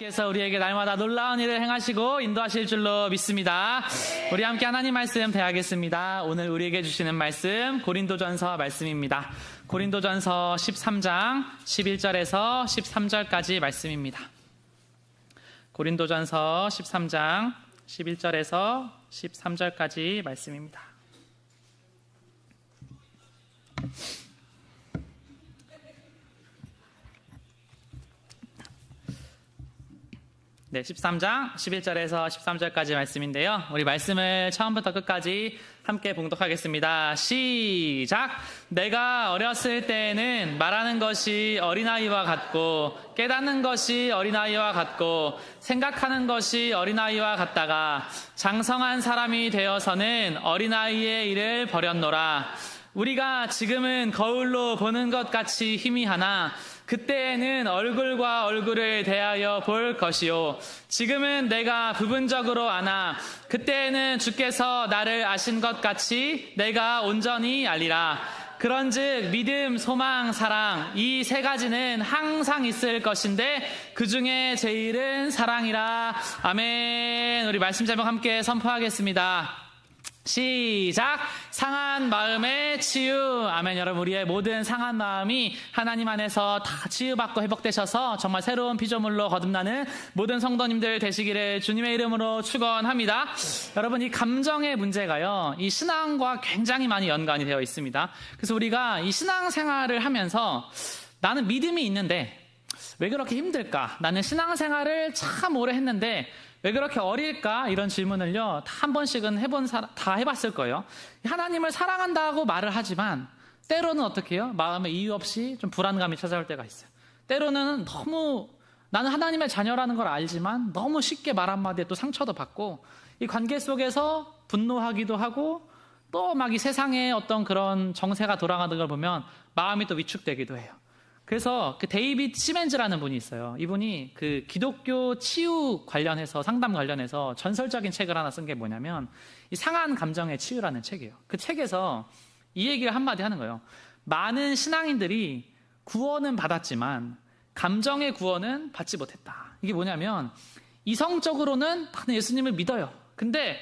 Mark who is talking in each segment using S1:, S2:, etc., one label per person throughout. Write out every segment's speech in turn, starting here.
S1: 하나님께서 우리에게 날마다 놀라운 일을 행하시고 인도하실 줄로 믿습니다. 우리 함께 하나님 말씀 대하겠습니다. 오늘 우리에게 주시는 말씀 고린도전서 말씀입니다. 고린도전서 13장 11절에서 13절까지 말씀입니다. 고린도전서 13장 11절에서 13절까지 말씀입니다. 네, 13장 11절에서 13절까지 말씀인데요. 우리 말씀을 처음부터 끝까지 함께 봉독하겠습니다. 시작! 내가 어렸을 때에는 말하는 것이 어린아이와 같고 깨닫는 것이 어린아이와 같고 생각하는 것이 어린아이와 같다가 장성한 사람이 되어서는 어린아이의 일을 버렸노라. 우리가 지금은 거울로 보는 것 같이 희미하나 그때에는 얼굴과 얼굴을 대하여 볼 것이요 지금은 내가 부분적으로 아나 그때에는 주께서 나를 아신 것 같이 내가 온전히 알리라. 그런즉 믿음, 소망, 사랑 이 세 가지는 항상 있을 것인데 그 중에 제일은 사랑이라. 아멘. 우리 말씀 제목 함께 선포하겠습니다. 시작! 상한 마음의 치유. 아멘. 여러분, 우리의 모든 상한 마음이 하나님 안에서 다 치유받고 회복되셔서 정말 새로운 피조물로 거듭나는 모든 성도님들 되시기를 주님의 이름으로 축원합니다. 여러분, 이 감정의 문제가요, 이 신앙과 굉장히 많이 연관이 되어 있습니다. 그래서 우리가 이 신앙생활을 하면서 나는 믿음이 있는데 왜 그렇게 힘들까? 나는 신앙생활을 참 오래 했는데 왜 그렇게 어릴까? 이런 질문을요, 다 한 번씩은 다 해봤을 거예요. 하나님을 사랑한다고 말을 하지만 때로는 어떻게 해요? 마음에 이유 없이 좀 불안감이 찾아올 때가 있어요. 때로는 너무 나는 하나님의 자녀라는 걸 알지만 너무 쉽게 말 한마디에 또 상처도 받고 이 관계 속에서 분노하기도 하고 또 막 이 세상에 어떤 그런 정세가 돌아가는 걸 보면 마음이 또 위축되기도 해요. 그래서 그 데이빗 시멘즈라는 분이 있어요. 이분이 그 기독교 치유 관련해서 상담 관련해서 전설적인 책을 하나 쓴 게 뭐냐면 이 상한 감정의 치유라는 책이에요. 그 책에서 이 얘기를 한마디 하는 거예요. 많은 신앙인들이 구원은 받았지만 감정의 구원은 받지 못했다. 이게 뭐냐면 이성적으로는 나는 예수님을 믿어요. 근데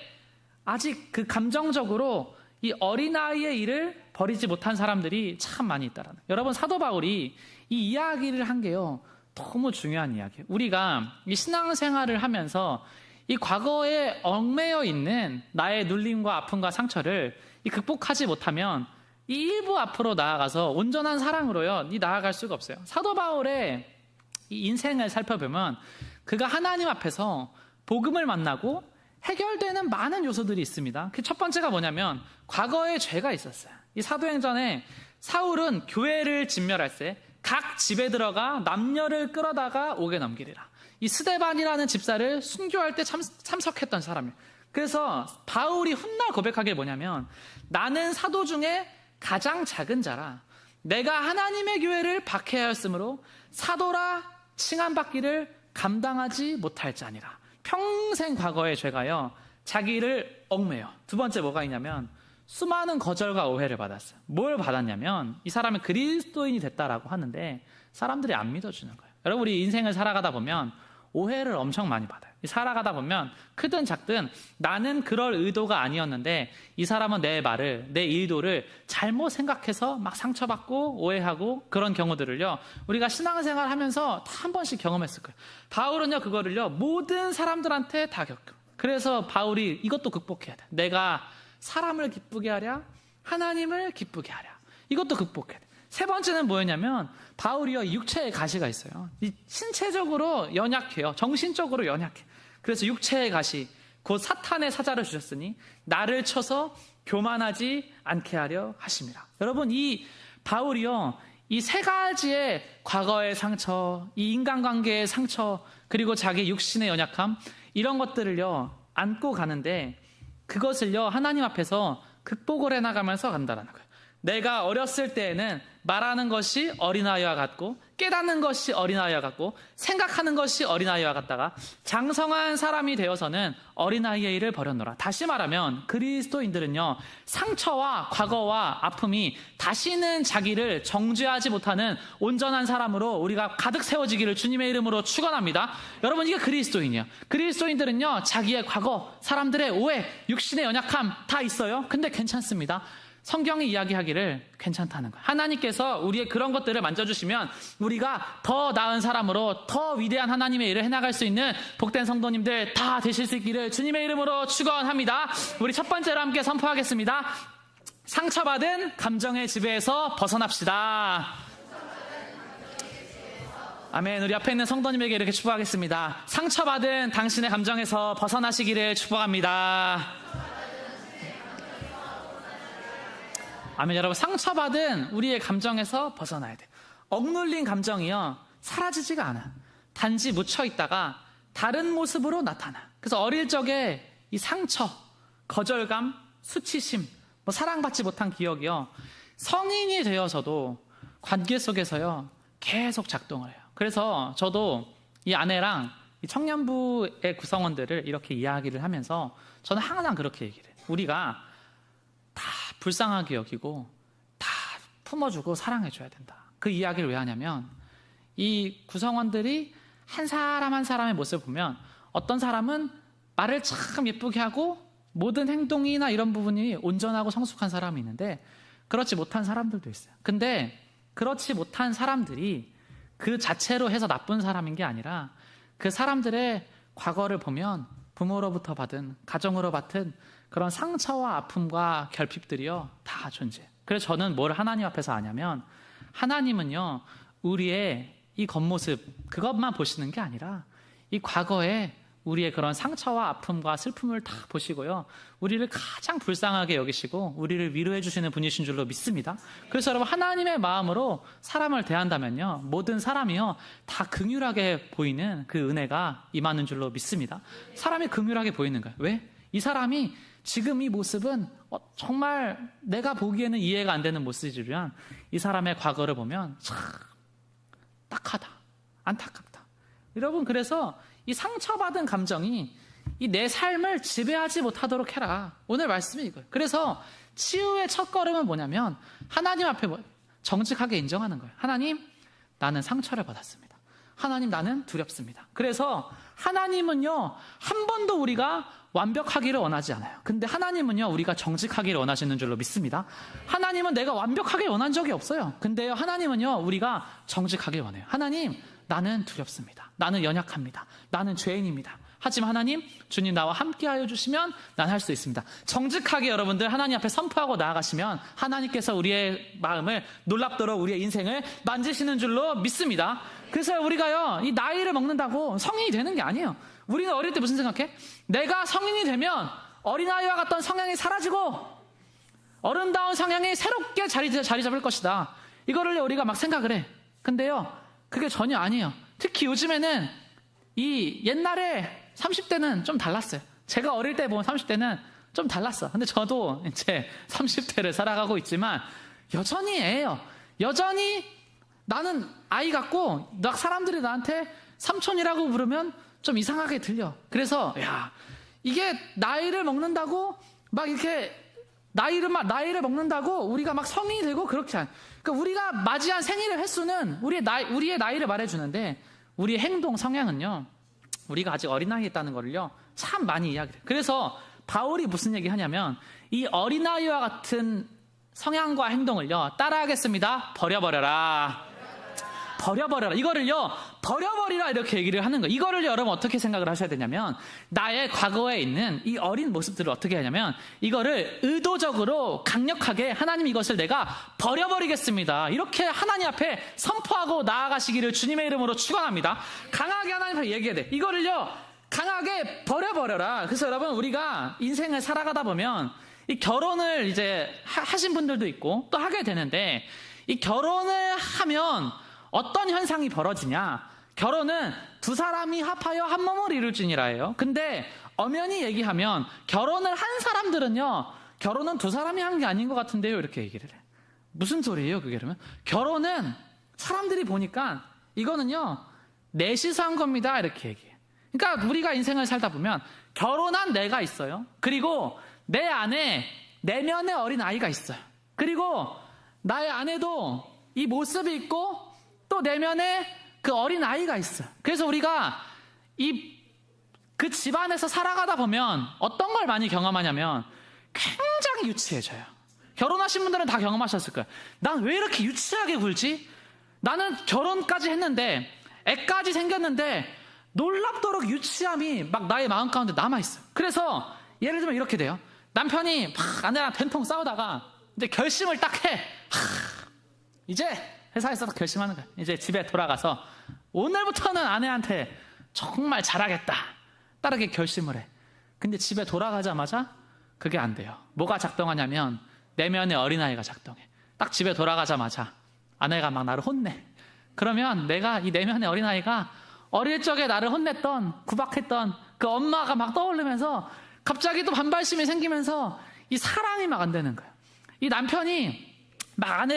S1: 아직 그 감정적으로 이 어린아이의 일을 버리지 못한 사람들이 참 많이 있다라는. 여러분, 사도 바울이 이 이야기를 한 게요, 너무 중요한 이야기예요. 우리가 이 신앙생활을 하면서 이 과거에 얽매여 있는 나의 눌림과 아픔과 상처를 이 극복하지 못하면 이 일부 앞으로 나아가서 온전한 사랑으로요, 이 나아갈 수가 없어요. 사도 바울의 이 인생을 살펴보면 그가 하나님 앞에서 복음을 만나고 해결되는 많은 요소들이 있습니다. 그 첫 번째가 뭐냐면 과거에 죄가 있었어요. 이 사도행전에 사울은 교회를 진멸할 때 각 집에 들어가 남녀를 끌어다가 옥에 넘기리라. 이 스데반이라는 집사를 순교할 때 참석했던 사람이에요. 그래서 바울이 훗날 고백하게 뭐냐면 나는 사도 중에 가장 작은 자라 내가 하나님의 교회를 박해하였으므로 사도라 칭함받기를 감당하지 못할 자니라. 평생 과거의 죄가요, 자기를 얽매요. 두 번째 뭐가 있냐면 수많은 거절과 오해를 받았어요. 뭘 받았냐면 이 사람이 그리스도인이 됐다라고 하는데 사람들이 안 믿어주는 거예요. 여러분, 우리 인생을 살아가다 보면 오해를 엄청 많이 받아요. 살아가다 보면 크든 작든 나는 그럴 의도가 아니었는데 이 사람은 내 말을, 내 의도를 잘못 생각해서 막 상처받고 오해하고 그런 경우들을요, 우리가 신앙생활 하면서 다 한 번씩 경험했을 거예요. 바울은요, 그거를요, 모든 사람들한테 다 겪어요. 그래서 바울이 이것도 극복해야 돼. 내가 사람을 기쁘게 하랴, 하나님을 기쁘게 하랴. 이것도 극복해야 돼. 세 번째는 뭐였냐면 바울이요, 육체의 가시가 있어요. 이 신체적으로 연약해요. 정신적으로 연약해. 그래서 육체의 가시, 곧 사탄의 사자를 주셨으니 나를 쳐서 교만하지 않게 하려 하심이라. 여러분, 이 바울이요, 이 세 가지의 과거의 상처, 이 인간관계의 상처, 그리고 자기 육신의 연약함, 이런 것들을요 안고 가는데 그것을요 하나님 앞에서 극복을 해나가면서 간다라는 거예요. 내가 어렸을 때에는 말하는 것이 어린아이와 같고 깨닫는 것이 어린아이와 같고 생각하는 것이 어린아이와 같다가 장성한 사람이 되어서는 어린아이의 일을 버렸노라. 다시 말하면 그리스도인들은요, 상처와 과거와 아픔이 다시는 자기를 정죄하지 못하는 온전한 사람으로 우리가 가득 세워지기를 주님의 이름으로 축원합니다. 여러분, 이게 그리스도인이에요. 그리스도인들은요, 자기의 과거, 사람들의 오해, 육신의 연약함 다 있어요. 근데 괜찮습니다. 성경이 이야기하기를 괜찮다는 거예요. 하나님께서 우리의 그런 것들을 만져주시면 우리가 더 나은 사람으로 더 위대한 하나님의 일을 해나갈 수 있는 복된 성도님들 다 되실 수 있기를 주님의 이름으로 축원합니다. 우리 첫 번째로 함께 선포하겠습니다. 상처받은 감정의 지배에서 벗어납시다. 아멘. 우리 앞에 있는 성도님에게 이렇게 축복하겠습니다. 상처받은 당신의 감정에서 벗어나시기를 축복합니다. 아멘. 여러분, 상처받은 우리의 감정에서 벗어나야 돼. 억눌린 감정이요, 사라지지가 않아. 단지 묻혀있다가 다른 모습으로 나타나. 그래서 어릴 적에 이 상처, 거절감, 수치심, 사랑받지 못한 기억이요, 성인이 되어서도 관계 속에서요 계속 작동을 해요. 그래서 저도 이 아내랑 이 청년부의 구성원들을 이렇게 이야기를 하면서 저는 항상 그렇게 얘기를 해요. 우리가 다 불쌍하게 여기고 다 품어주고 사랑해줘야 된다. 그 이야기를 왜 하냐면, 이 구성원들이 한 사람 한 사람의 모습을 보면 어떤 사람은 말을 참 예쁘게 하고 모든 행동이나 이런 부분이 온전하고 성숙한 사람이 있는데 그렇지 못한 사람들도 있어요. 근데 그렇지 못한 사람들이 그 자체로 해서 나쁜 사람인 게 아니라 그 사람들의 과거를 보면 부모로부터 받은, 가정으로 받은 그런 상처와 아픔과 결핍들이요 다 존재해요. 그래서 저는 뭘 하나님 앞에서 아냐면, 하나님은요 우리의 이 겉모습 그것만 보시는 게 아니라 이 과거에 우리의 그런 상처와 아픔과 슬픔을 다 보시고요, 우리를 가장 불쌍하게 여기시고 우리를 위로해 주시는 분이신 줄로 믿습니다. 그래서 여러분, 하나님의 마음으로 사람을 대한다면요, 모든 사람이요 다 긍휼하게 보이는 그 은혜가 임하는 줄로 믿습니다. 사람이 긍휼하게 보이는 거예요. 왜? 이 사람이 지금 이 모습은 정말 내가 보기에는 이해가 안 되는 모습이지만 이 사람의 과거를 보면 참 딱하다, 안타깝다. 여러분, 그래서 이 상처받은 감정이 이 내 삶을 지배하지 못하도록 해라. 오늘 말씀이 이거예요. 그래서 치유의 첫걸음은 뭐냐면, 하나님 앞에 정직하게 인정하는 거예요. 하나님, 나는 상처를 받았습니다. 하나님, 나는 두렵습니다. 그래서 하나님은요 한 번도 우리가 완벽하기를 원하지 않아요. 근데 하나님은요 우리가 정직하기를 원하시는 줄로 믿습니다. 하나님은 내가 완벽하게 원한 적이 없어요. 근데요, 하나님은요 우리가 정직하게 원해요. 하나님, 나는 두렵습니다. 나는 연약합니다. 나는 죄인입니다. 하지만 하나님, 주님 나와 함께하여 주시면 난 할 수 있습니다. 정직하게 여러분들 하나님 앞에 선포하고 나아가시면 하나님께서 우리의 마음을, 놀랍도록 우리의 인생을 만지시는 줄로 믿습니다. 그래서 우리가요 이 나이를 먹는다고 성인이 되는 게 아니에요. 우리는 어릴 때 무슨 생각해? 내가 성인이 되면 어린아이와 같던 성향이 사라지고 어른다운 성향이 새롭게 자리 잡을 것이다. 이거를 우리가 막 생각을 해. 근데요 그게 전혀 아니에요. 특히 요즘에는 이 옛날에 30대는 좀 달랐어요. 제가 어릴 때 보면 30대는 좀 달랐어. 근데 저도 이제 30대를 살아가고 있지만 여전히 애예요. 여전히 나는 아이 같고 사람들이 나한테 삼촌이라고 부르면 좀 이상하게 들려. 그래서 이게 나이를 먹는다고 막 이렇게 나이를 먹는다고 우리가 막 성인이 되고 그렇지 않아요. 그러니까 우리가 맞이한 생일의 횟수는 우리의 나이를 말해주는데 우리의 행동 성향은요 우리가 아직 어린아이에 있다는 거를요 참 많이 이야기해요. 그래서 바울이 무슨 얘기 하냐면, 이 어린아이와 같은 성향과 행동을요 따라하겠습니다. 버려버려라. 이거를요 버려버리라, 이렇게 얘기를 하는 거예요. 이거를 여러분 어떻게 생각을 하셔야 되냐면, 나의 과거에 있는 이 어린 모습들을 어떻게 하냐면, 이거를 의도적으로 강력하게 하나님, 이것을 내가 버려버리겠습니다, 이렇게 하나님 앞에 선포하고 나아가시기를 주님의 이름으로 축원합니다. 강하게 하나님 앞에 얘기해야 돼. 이거를요 강하게 버려버려라. 그래서 여러분, 우리가 인생을 살아가다 보면 이 결혼을 이제 하신 분들도 있고 또 하게 되는데, 이 결혼을 하면 어떤 현상이 벌어지냐? 결혼은 두 사람이 합하여 한 몸을 이룰지니라예요. 근데 엄연히 얘기하면 결혼을 한 사람들은요 결혼은 두 사람이 한 게 아닌 것 같은데요, 이렇게 얘기를 해. 무슨 소리예요 그게? 그러면 결혼은 사람들이 보니까 이거는요 넷이서 한 겁니다 이렇게 얘기해요. 그러니까 우리가 인생을 살다 보면 결혼한 내가 있어요. 그리고 내 안에 내면의 어린 아이가 있어요. 그리고 나의 안에도 이 모습이 있고 또 내면에 그 어린 아이가 있어요. 그래서 우리가 그 집안에서 살아가다 보면 어떤 걸 많이 경험하냐면 굉장히 유치해져요. 결혼하신 분들은 다 경험하셨을 거예요. 난 왜 이렇게 유치하게 굴지? 나는 결혼까지 했는데 애까지 생겼는데 놀랍도록 유치함이 막 나의 마음 가운데 남아있어요. 그래서 예를 들면 이렇게 돼요. 남편이 막 아내랑 된통 싸우다가 이제 결심을 딱 해. 이제 회사에서 결심하는 거야. 이제 집에 돌아가서 오늘부터는 아내한테 정말 잘하겠다 따르게 결심을 해. 근데 집에 돌아가자마자 그게 안 돼요. 뭐가 작동하냐면 내면의 어린아이가 작동해. 딱 집에 돌아가자마자 아내가 막 나를 혼내. 그러면 내가 이 내면의 어린아이가 어릴 적에 나를 혼냈던 구박했던 그 엄마가 막 떠오르면서 갑자기 또 반발심이 생기면서 이 사랑이 막 안 되는 거예요. 이 남편이 막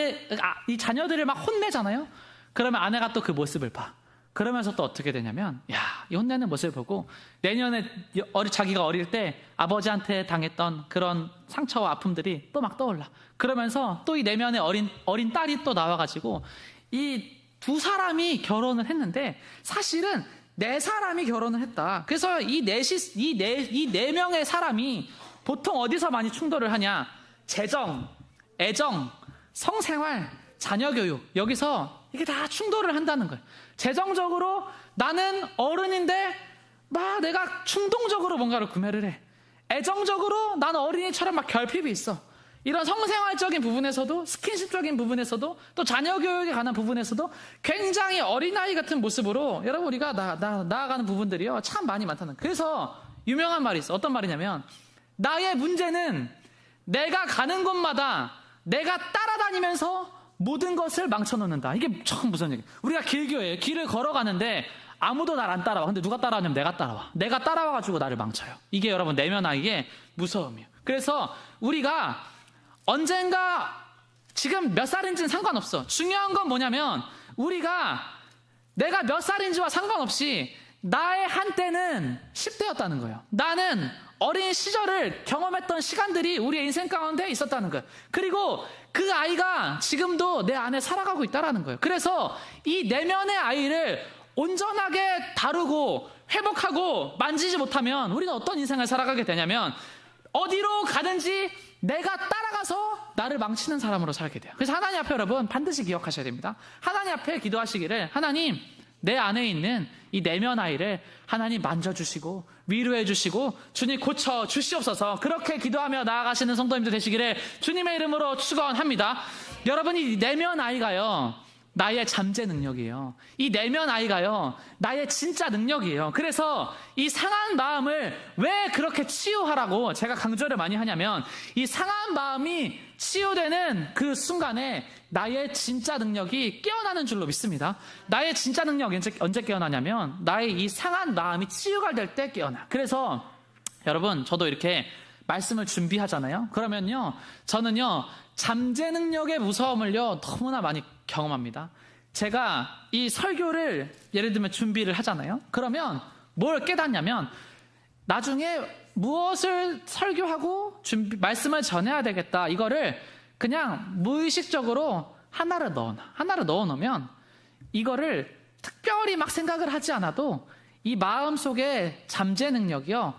S1: 이 자녀들을 막 혼내잖아요. 그러면 아내가 또 그 모습을 봐. 그러면서 또 어떻게 되냐면 이 혼내는 모습을 보고 내년에 자기가 어릴 때 아버지한테 당했던 그런 상처와 아픔들이 또 막 떠올라. 그러면서 또 이 내면의 어린 딸이 또 나와가지고 이 두 사람이 결혼을 했는데 사실은 네 사람이 결혼을 했다. 그래서 이 네 명의 사람이 보통 어디서 많이 충돌을 하냐? 재정, 애정, 성생활, 자녀교육, 여기서 이게 다 충돌을 한다는 거예요. 재정적으로 나는 어른인데 막 내가 충동적으로 뭔가를 구매를 해. 애정적으로 나는 어린이처럼 막 결핍이 있어. 이런 성생활적인 부분에서도, 스킨십적인 부분에서도, 또 자녀교육에 관한 부분에서도 굉장히 어린아이 같은 모습으로 여러분 우리가 나아가는 부분들이요 참 많이 많다는 거예요. 그래서 유명한 말이 있어. 어떤 말이냐면 나의 문제는 내가 가는 곳마다 내가 따라다니면서 모든 것을 망쳐놓는다. 이게 참 무슨 얘기예요. 우리가 길교예요. 길을 걸어가는데 아무도 날 안 따라와. 근데 누가 따라오냐면 내가 따라와. 내가 따라와가지고 나를 망쳐요. 이게 여러분 내면 아이의 무서움이에요. 그래서 우리가 언젠가 지금 몇 살인지는 상관없어. 중요한 건 뭐냐면 우리가 내가 몇 살인지와 상관없이 나의 한때는 10대였다는 거예요. 나는 어린 시절을 경험했던 시간들이 우리의 인생 가운데 있었다는 거예요. 그리고 그 아이가 지금도 내 안에 살아가고 있다는 거예요. 그래서 이 내면의 아이를 온전하게 다루고 회복하고 만지지 못하면 우리는 어떤 인생을 살아가게 되냐면 어디로 가든지 내가 따라가서 나를 망치는 사람으로 살게 돼요. 그래서 하나님 앞에 여러분 반드시 기억하셔야 됩니다. 하나님 앞에 기도하시기를 하나님 내 안에 있는 이 내면 아이를 하나님 만져주시고 위로해 주시고 주님 고쳐 주시옵소서. 그렇게 기도하며 나아가시는 성도님들 되시기를 주님의 이름으로 축원합니다. 여러분 이 내면 아이가요 나의 잠재 능력이에요. 이 내면 아이가요 나의 진짜 능력이에요. 그래서 이 상한 마음을 왜 그렇게 치유하라고 제가 강조를 많이 하냐면 이 상한 마음이 치유되는 그 순간에 나의 진짜 능력이 깨어나는 줄로 믿습니다. 나의 진짜 능력이 언제 깨어나냐면 나의 이 상한 마음이 치유가 될 때 깨어나. 그래서 여러분 저도 이렇게 말씀을 준비하잖아요. 그러면요 저는요 잠재 능력의 무서움을요 너무나 많이 경험합니다. 제가 이 설교를 예를 들면 준비를 하잖아요. 그러면 뭘 깨닫냐면 나중에 무엇을 설교하고 말씀을 전해야 되겠다 이거를 그냥 무의식적으로 하나를 넣어놓으면 이거를 특별히 막 생각을 하지 않아도 이 마음속에 잠재 능력이요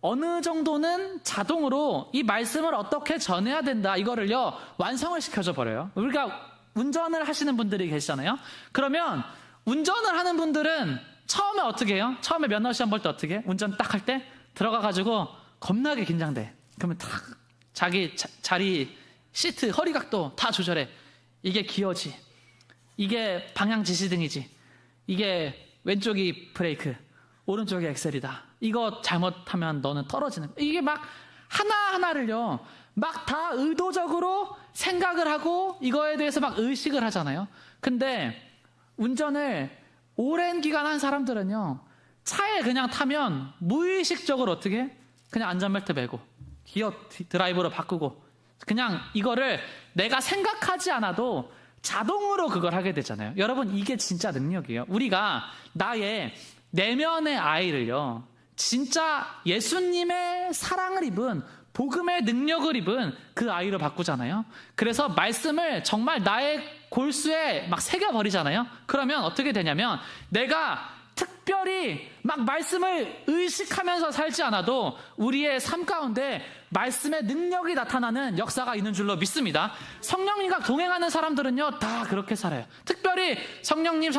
S1: 어느 정도는 자동으로 이 말씀을 어떻게 전해야 된다 이거를요 완성을 시켜줘 버려요. 우리가 운전을 하시는 분들이 계시잖아요. 그러면 운전을 하는 분들은 처음에 어떻게 해요? 처음에 면허 시험 볼 때 어떻게 해? 운전 딱 할 때 들어가가지고 겁나게 긴장돼. 그러면 탁 자기 자리 시트 허리 각도 다 조절해. 이게 기어지, 이게 방향 지시등이지, 이게 왼쪽이 브레이크 오른쪽이 엑셀이다. 이거 잘못하면 너는 떨어지는. 이게 막 하나하나를요 막 다 의도적으로 생각을 하고 이거에 대해서 막 의식을 하잖아요. 근데 운전을 오랜 기간 한 사람들은요 차에 그냥 타면 무의식적으로 어떻게 해? 그냥 안전벨트 매고 기어 드라이브로 바꾸고 그냥 이거를 내가 생각하지 않아도 자동으로 그걸 하게 되잖아요. 여러분, 이게 진짜 능력이에요. 우리가 나의 내면의 아이를요, 진짜 예수님의 사랑을 입은, 복음의 능력을 입은 그 아이로 바꾸잖아요. 그래서 말씀을 정말 나의 골수에 막 새겨버리잖아요. 그러면 어떻게 되냐면, 내가 특별히 막 말씀을 의식하면서 살지 않아도 우리의 삶 가운데 말씀의 능력이 나타나는 역사가 있는 줄로 믿습니다. 성령님과 동행하는 사람들은요, 다 그렇게 살아요. 특별히 성령님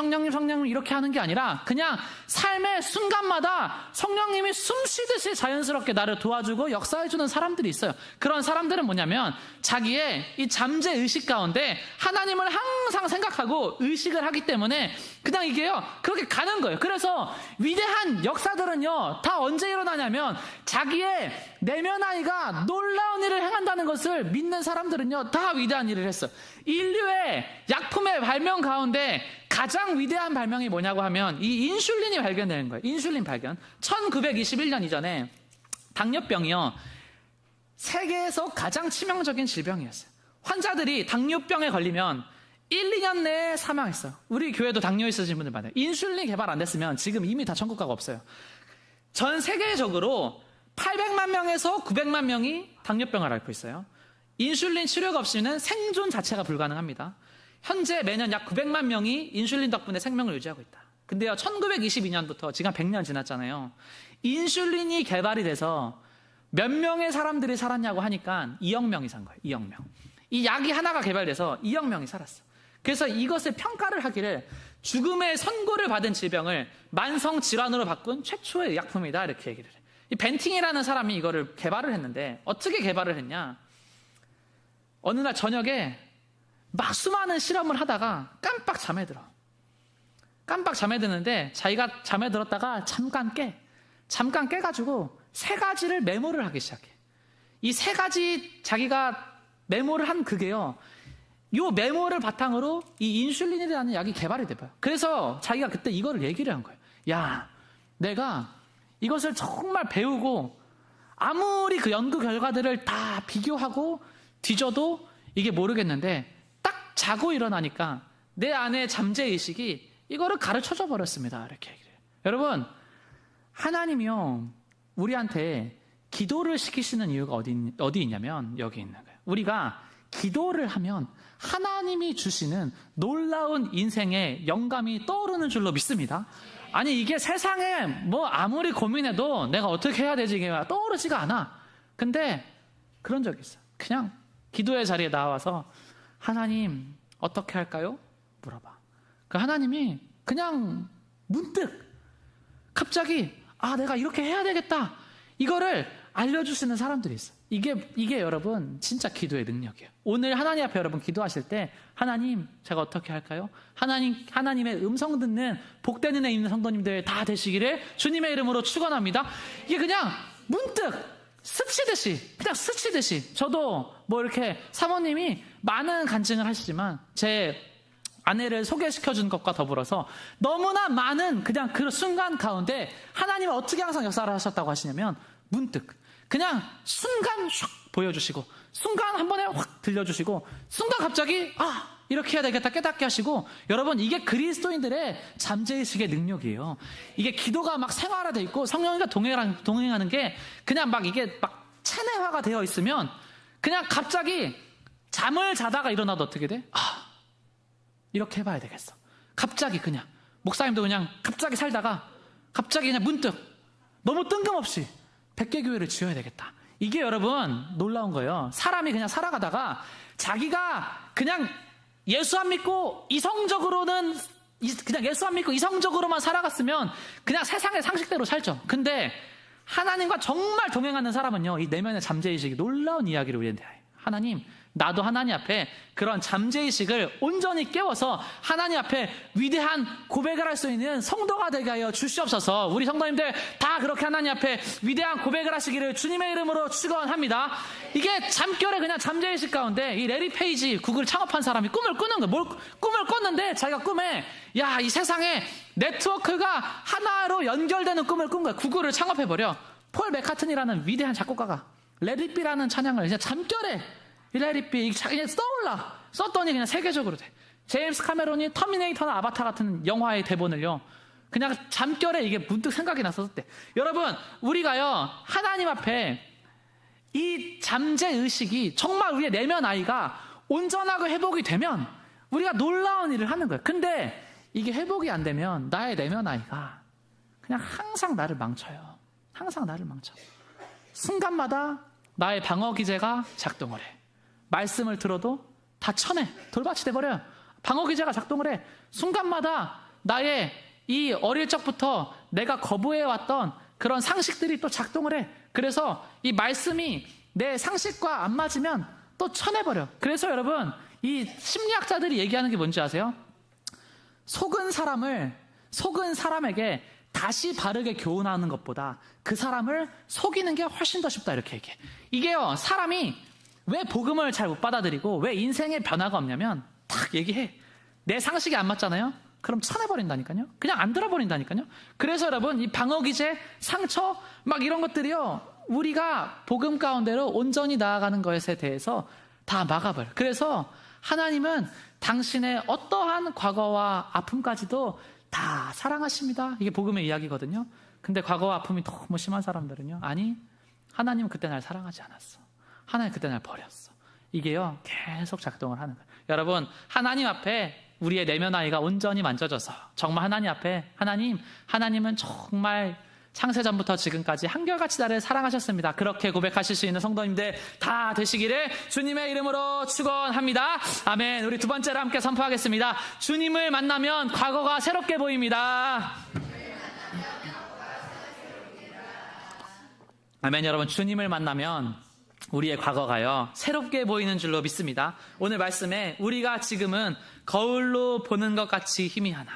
S1: 이렇게 하는 게 아니라 그냥 삶의 순간마다 성령님이 숨 쉬듯이 자연스럽게 나를 도와주고 역사해주는 사람들이 있어요. 그런 사람들은 뭐냐면 자기의 이 잠재 의식 가운데 하나님을 항상 생각하고 의식을 하기 때문에 그냥 이게요, 그렇게 가는 거예요. 그래서 위대한 역사들은요, 다 언제 일어나냐면 자기의 내면 아이가 놀라운 일을 행한다는 것을 믿는 사람들은요, 다 위대한 일을 했어요. 인류의 약품의 발명 가운데 가장 위대한 발명이 뭐냐고 하면 이 인슐린이 발견되는 거예요. 인슐린 발견. 1921년 이전에 당뇨병이요, 세계에서 가장 치명적인 질병이었어요. 환자들이 당뇨병에 걸리면 1, 2년 내에 사망했어요. 우리 교회도 당뇨 있으신 분들 많아요. 인슐린 개발 안 됐으면 지금 이미 다 천국 가고 없어요. 전 세계적으로 800만 명에서 900만 명이 당뇨병을 앓고 있어요. 인슐린 치료가 없이는 생존 자체가 불가능합니다. 현재 매년 약 900만 명이 인슐린 덕분에 생명을 유지하고 있다. 근데요, 1922년부터 지금 100년 지났잖아요. 인슐린이 개발이 돼서 몇 명의 사람들이 살았냐고 하니까 2억 명이 산 거예요. 2억 명. 이 약이 하나가 개발돼서 2억 명이 살았어. 그래서 이것을 평가를 하기를 죽음의 선고를 받은 질병을 만성 질환으로 바꾼 최초의 의약품이다, 이렇게 얘기를 해. 이 벤팅이라는 사람이 이거를 개발을 했는데 어떻게 개발을 했냐? 어느 날 저녁에 막 수많은 실험을 하다가 깜빡 잠에 들어. 깜빡 잠에 드는데 자기가 잠에 들었다가 잠깐 깨가지고 3가지를 메모를 하기 시작해. 이 3가지 자기가 메모를 한 그게요, 요 메모를 바탕으로 이 인슐린이라는 약이 개발이 돼봐요. 그래서 자기가 그때 이거를 얘기를 한 거예요. 야, 내가 이것을 정말 배우고 아무리 그 연구 결과들을 다 비교하고 뒤져도 이게 모르겠는데 딱 자고 일어나니까 내 안에 잠재의식이 이거를 가르쳐줘 버렸습니다, 이렇게 얘기를 해요. 여러분, 하나님이요, 우리한테 기도를 시키시는 이유가 어디 있냐면 여기 있는 거예요. 우리가 기도를 하면 하나님이 주시는 놀라운 인생의 영감이 떠오르는 줄로 믿습니다. 아니, 이게 세상에 뭐 아무리 고민해도 내가 어떻게 해야 되지, 이게 떠오르지가 않아. 근데 그런 적이 있어요. 그냥 기도의 자리에 나와서 하나님 어떻게 할까요? 물어봐. 그 하나님이 그냥 문득 갑자기 내가 이렇게 해야 되겠다, 이거를 알려주시는 사람들이 있어요. 이게 여러분 진짜 기도의 능력이에요. 오늘 하나님 앞에 여러분 기도하실 때 하나님 제가 어떻게 할까요? 하나님의 음성 듣는 복되는 애 있는 성도님들 다 되시기를 주님의 이름으로 축원합니다. 이게 그냥 문득 스치듯이 저도 뭐 이렇게 사모님이 많은 간증을 하시지만 제 아내를 소개시켜준 것과 더불어서 너무나 많은 그냥 그 순간 가운데 하나님은 어떻게 항상 역사를 하셨다고 하시냐면 문득 그냥 순간 슉 보여주시고 순간 한 번에 확 들려주시고 순간 갑자기 이렇게 해야 되겠다 깨닫게 하시고, 여러분 이게 그리스도인들의 잠재의식의 능력이에요. 이게 기도가 막 생활화되어 있고 성령님과 동행하는 게 그냥 막 이게 막 체내화가 되어 있으면 그냥 갑자기 잠을 자다가 일어나도 어떻게 돼? 이렇게 해봐야 되겠어. 갑자기 그냥 목사님도 그냥 갑자기 살다가 갑자기 그냥 문득 너무 뜬금없이 100개 교회를 지어야 되겠다. 이게 여러분 놀라운 거예요. 사람이 그냥 살아가다가 자기가 그냥 예수 안 믿고 이성적으로만 살아갔으면 그냥 세상의 상식대로 살죠. 근데 하나님과 정말 동행하는 사람은요, 이 내면의 잠재의식이 놀라운 이야기를 우리한테 해요. 하나님, 나도 하나님 앞에 그런 잠재의식을 온전히 깨워서 하나님 앞에 위대한 고백을 할 수 있는 성도가 되게 하여 주시옵소서. 우리 성도님들 다 그렇게 하나님 앞에 위대한 고백을 하시기를 주님의 이름으로 축원합니다. 이게 잠결에 그냥 잠재의식 가운데 이 레리 페이지 구글 창업한 사람이 꿈을 꾸는 거예요. 꿈을 꿨는데 자기가 꿈에 이 세상에 네트워크가 하나로 연결되는 꿈을 꾼 거예요. 구글을 창업해버려. 폴 맥카트니라는 위대한 작곡가가 레디비라는 찬양을 이제 잠결에 Let it be. 그냥 떠올라. 썼더니 그냥 세계적으로 돼. 제임스 카메론이 터미네이터나 아바타 같은 영화의 대본을요, 그냥 잠결에 이게 문득 생각이 나서 썼대. 여러분, 우리가요, 하나님 앞에 이 잠재의식이 정말 우리의 내면 아이가 온전하고 회복이 되면 우리가 놀라운 일을 하는 거예요. 근데 이게 회복이 안 되면 나의 내면 아이가 그냥 항상 나를 망쳐요. 항상 나를 망쳐. 순간마다 나의 방어 기제가 작동을 해. 말씀을 들어도 다 쳐내. 돌밭이 돼버려요. 방어 기제가 작동을 해. 순간마다 나의 이 어릴 적부터 내가 거부해왔던 그런 상식들이 또 작동을 해. 그래서 이 말씀이 내 상식과 안 맞으면 또 쳐내버려. 그래서 여러분, 이 심리학자들이 얘기하는 게 뭔지 아세요? 속은 사람에게 다시 바르게 교훈하는 것보다 그 사람을 속이는 게 훨씬 더 쉽다, 이렇게 얘기해. 이게요, 사람이 왜 복음을 잘 못 받아들이고 왜 인생에 변화가 없냐면 딱 얘기해. 내 상식이 안 맞잖아요? 그럼 쳐내버린다니까요. 그냥 안 들어버린다니까요. 그래서 여러분, 이 방어기제, 상처 막 이런 것들이요, 우리가 복음 가운데로 온전히 나아가는 것에 대해서 다 막아버려. 그래서 하나님은 당신의 어떠한 과거와 아픔까지도 다 사랑하십니다. 이게 복음의 이야기거든요. 근데 과거와 아픔이 너무 심한 사람들은요, 아니, 하나님은 그때 날 사랑하지 않았어. 하나님 그때 날 버렸어. 이게요, 계속 작동을 하는 거예요. 여러분, 하나님 앞에 우리의 내면 아이가 온전히 만져져서 정말 하나님 앞에 하나님은 정말 창세전부터 지금까지 한결같이 나를 사랑하셨습니다. 그렇게 고백하실 수 있는 성도님들 다 되시기를 주님의 이름으로 축원합니다. 아멘. 우리 두 번째로 함께 선포하겠습니다. 주님을 만나면 과거가 새롭게 보입니다. 아멘. 여러분, 주님을 만나면 우리의 과거가요, 새롭게 보이는 줄로 믿습니다. 오늘 말씀에 우리가 지금은 거울로 보는 것 같이 희미하나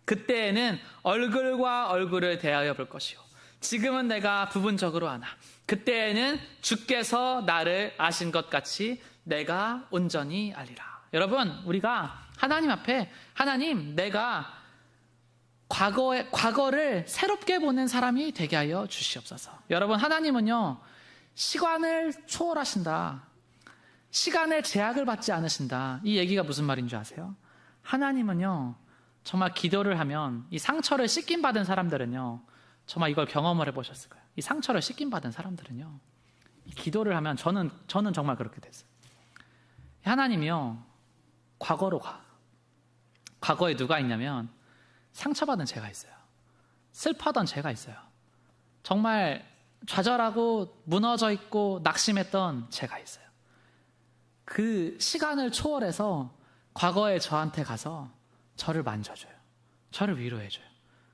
S1: 그때에는 얼굴과 얼굴을 대하여 볼 것이요, 지금은 내가 부분적으로 아나 그때에는 주께서 나를 아신 것 같이 내가 온전히 알리라. 여러분, 우리가 하나님 앞에, 하나님, 내가 과거를 새롭게 보는 사람이 되게 하여 주시옵소서. 여러분, 하나님은요, 시간을 초월하신다. 시간의 제약을 받지 않으신다. 이 얘기가 무슨 말인 줄 아세요? 하나님은요, 정말 기도를 하면 이 상처를 씻김 받은 사람들은요, 정말 이걸 경험을 해보셨을 거예요. 이 상처를 씻김 받은 사람들은요, 이 기도를 하면 저는 정말 그렇게 됐어요. 하나님이요, 과거로 가. 과거에 누가 있냐면 상처받은 제가 있어요. 슬퍼하던 제가 있어요. 정말 좌절하고 무너져 있고 낙심했던 제가 있어요. 그 시간을 초월해서 과거의 저한테 가서 저를 만져줘요. 저를 위로해줘요.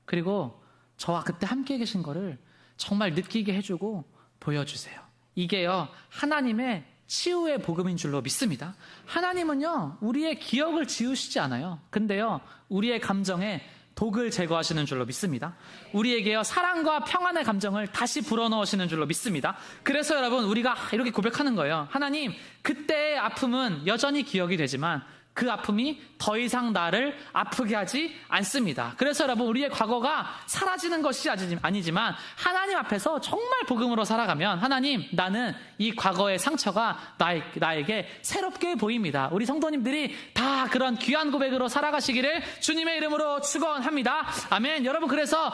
S1: 그리고 저와 그때 함께 계신 거를 정말 느끼게 해주고 보여주세요. 이게요, 하나님의 치유의 복음인 줄로 믿습니다. 하나님은요, 우리의 기억을 지우시지 않아요. 근데요, 우리의 감정에 독을 제거하시는 줄로 믿습니다. 우리에게요, 사랑과 평안의 감정을 다시 불어넣으시는 줄로 믿습니다. 그래서 여러분, 우리가 이렇게 고백하는 거예요. 하나님, 그때의 아픔은 여전히 기억이 되지만 그 아픔이 더 이상 나를 아프게 하지 않습니다. 그래서 여러분, 우리의 과거가 사라지는 것이 아니지만 하나님 앞에서 정말 복음으로 살아가면, 하나님, 나는 이 과거의 상처가 나에게 새롭게 보입니다. 우리 성도님들이 다 그런 귀한 고백으로 살아가시기를 주님의 이름으로 축원합니다. 아멘. 여러분, 그래서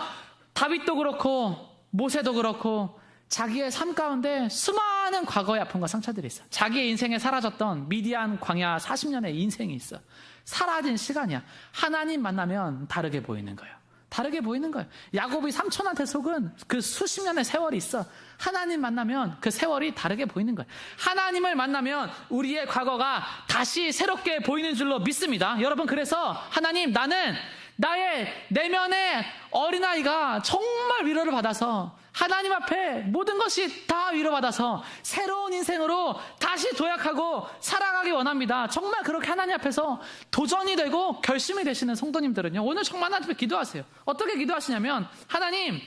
S1: 다윗도 그렇고 모세도 그렇고 자기의 삶 가운데 수많은 과거의 아픔과 상처들이 있어요. 자기의 인생에 사라졌던 미디안 광야 40년의 인생이 있어. 사라진 시간이야. 하나님 만나면 다르게 보이는 거예요. 다르게 보이는 거예요. 야곱이 삼촌한테 속은 그 수십 년의 세월이 있어. 하나님 만나면 그 세월이 다르게 보이는 거예요. 하나님을 만나면 우리의 과거가 다시 새롭게 보이는 줄로 믿습니다. 여러분, 그래서 하나님, 나는 나의 내면의 어린아이가 정말 위로를 받아서 하나님 앞에 모든 것이 다 위로받아서 새로운 인생으로 다시 도약하고 살아가기 원합니다. 정말 그렇게 하나님 앞에서 도전이 되고 결심이 되시는 성도님들은요, 오늘 정말 하나님 앞에 기도하세요. 어떻게 기도하시냐면, 하나님,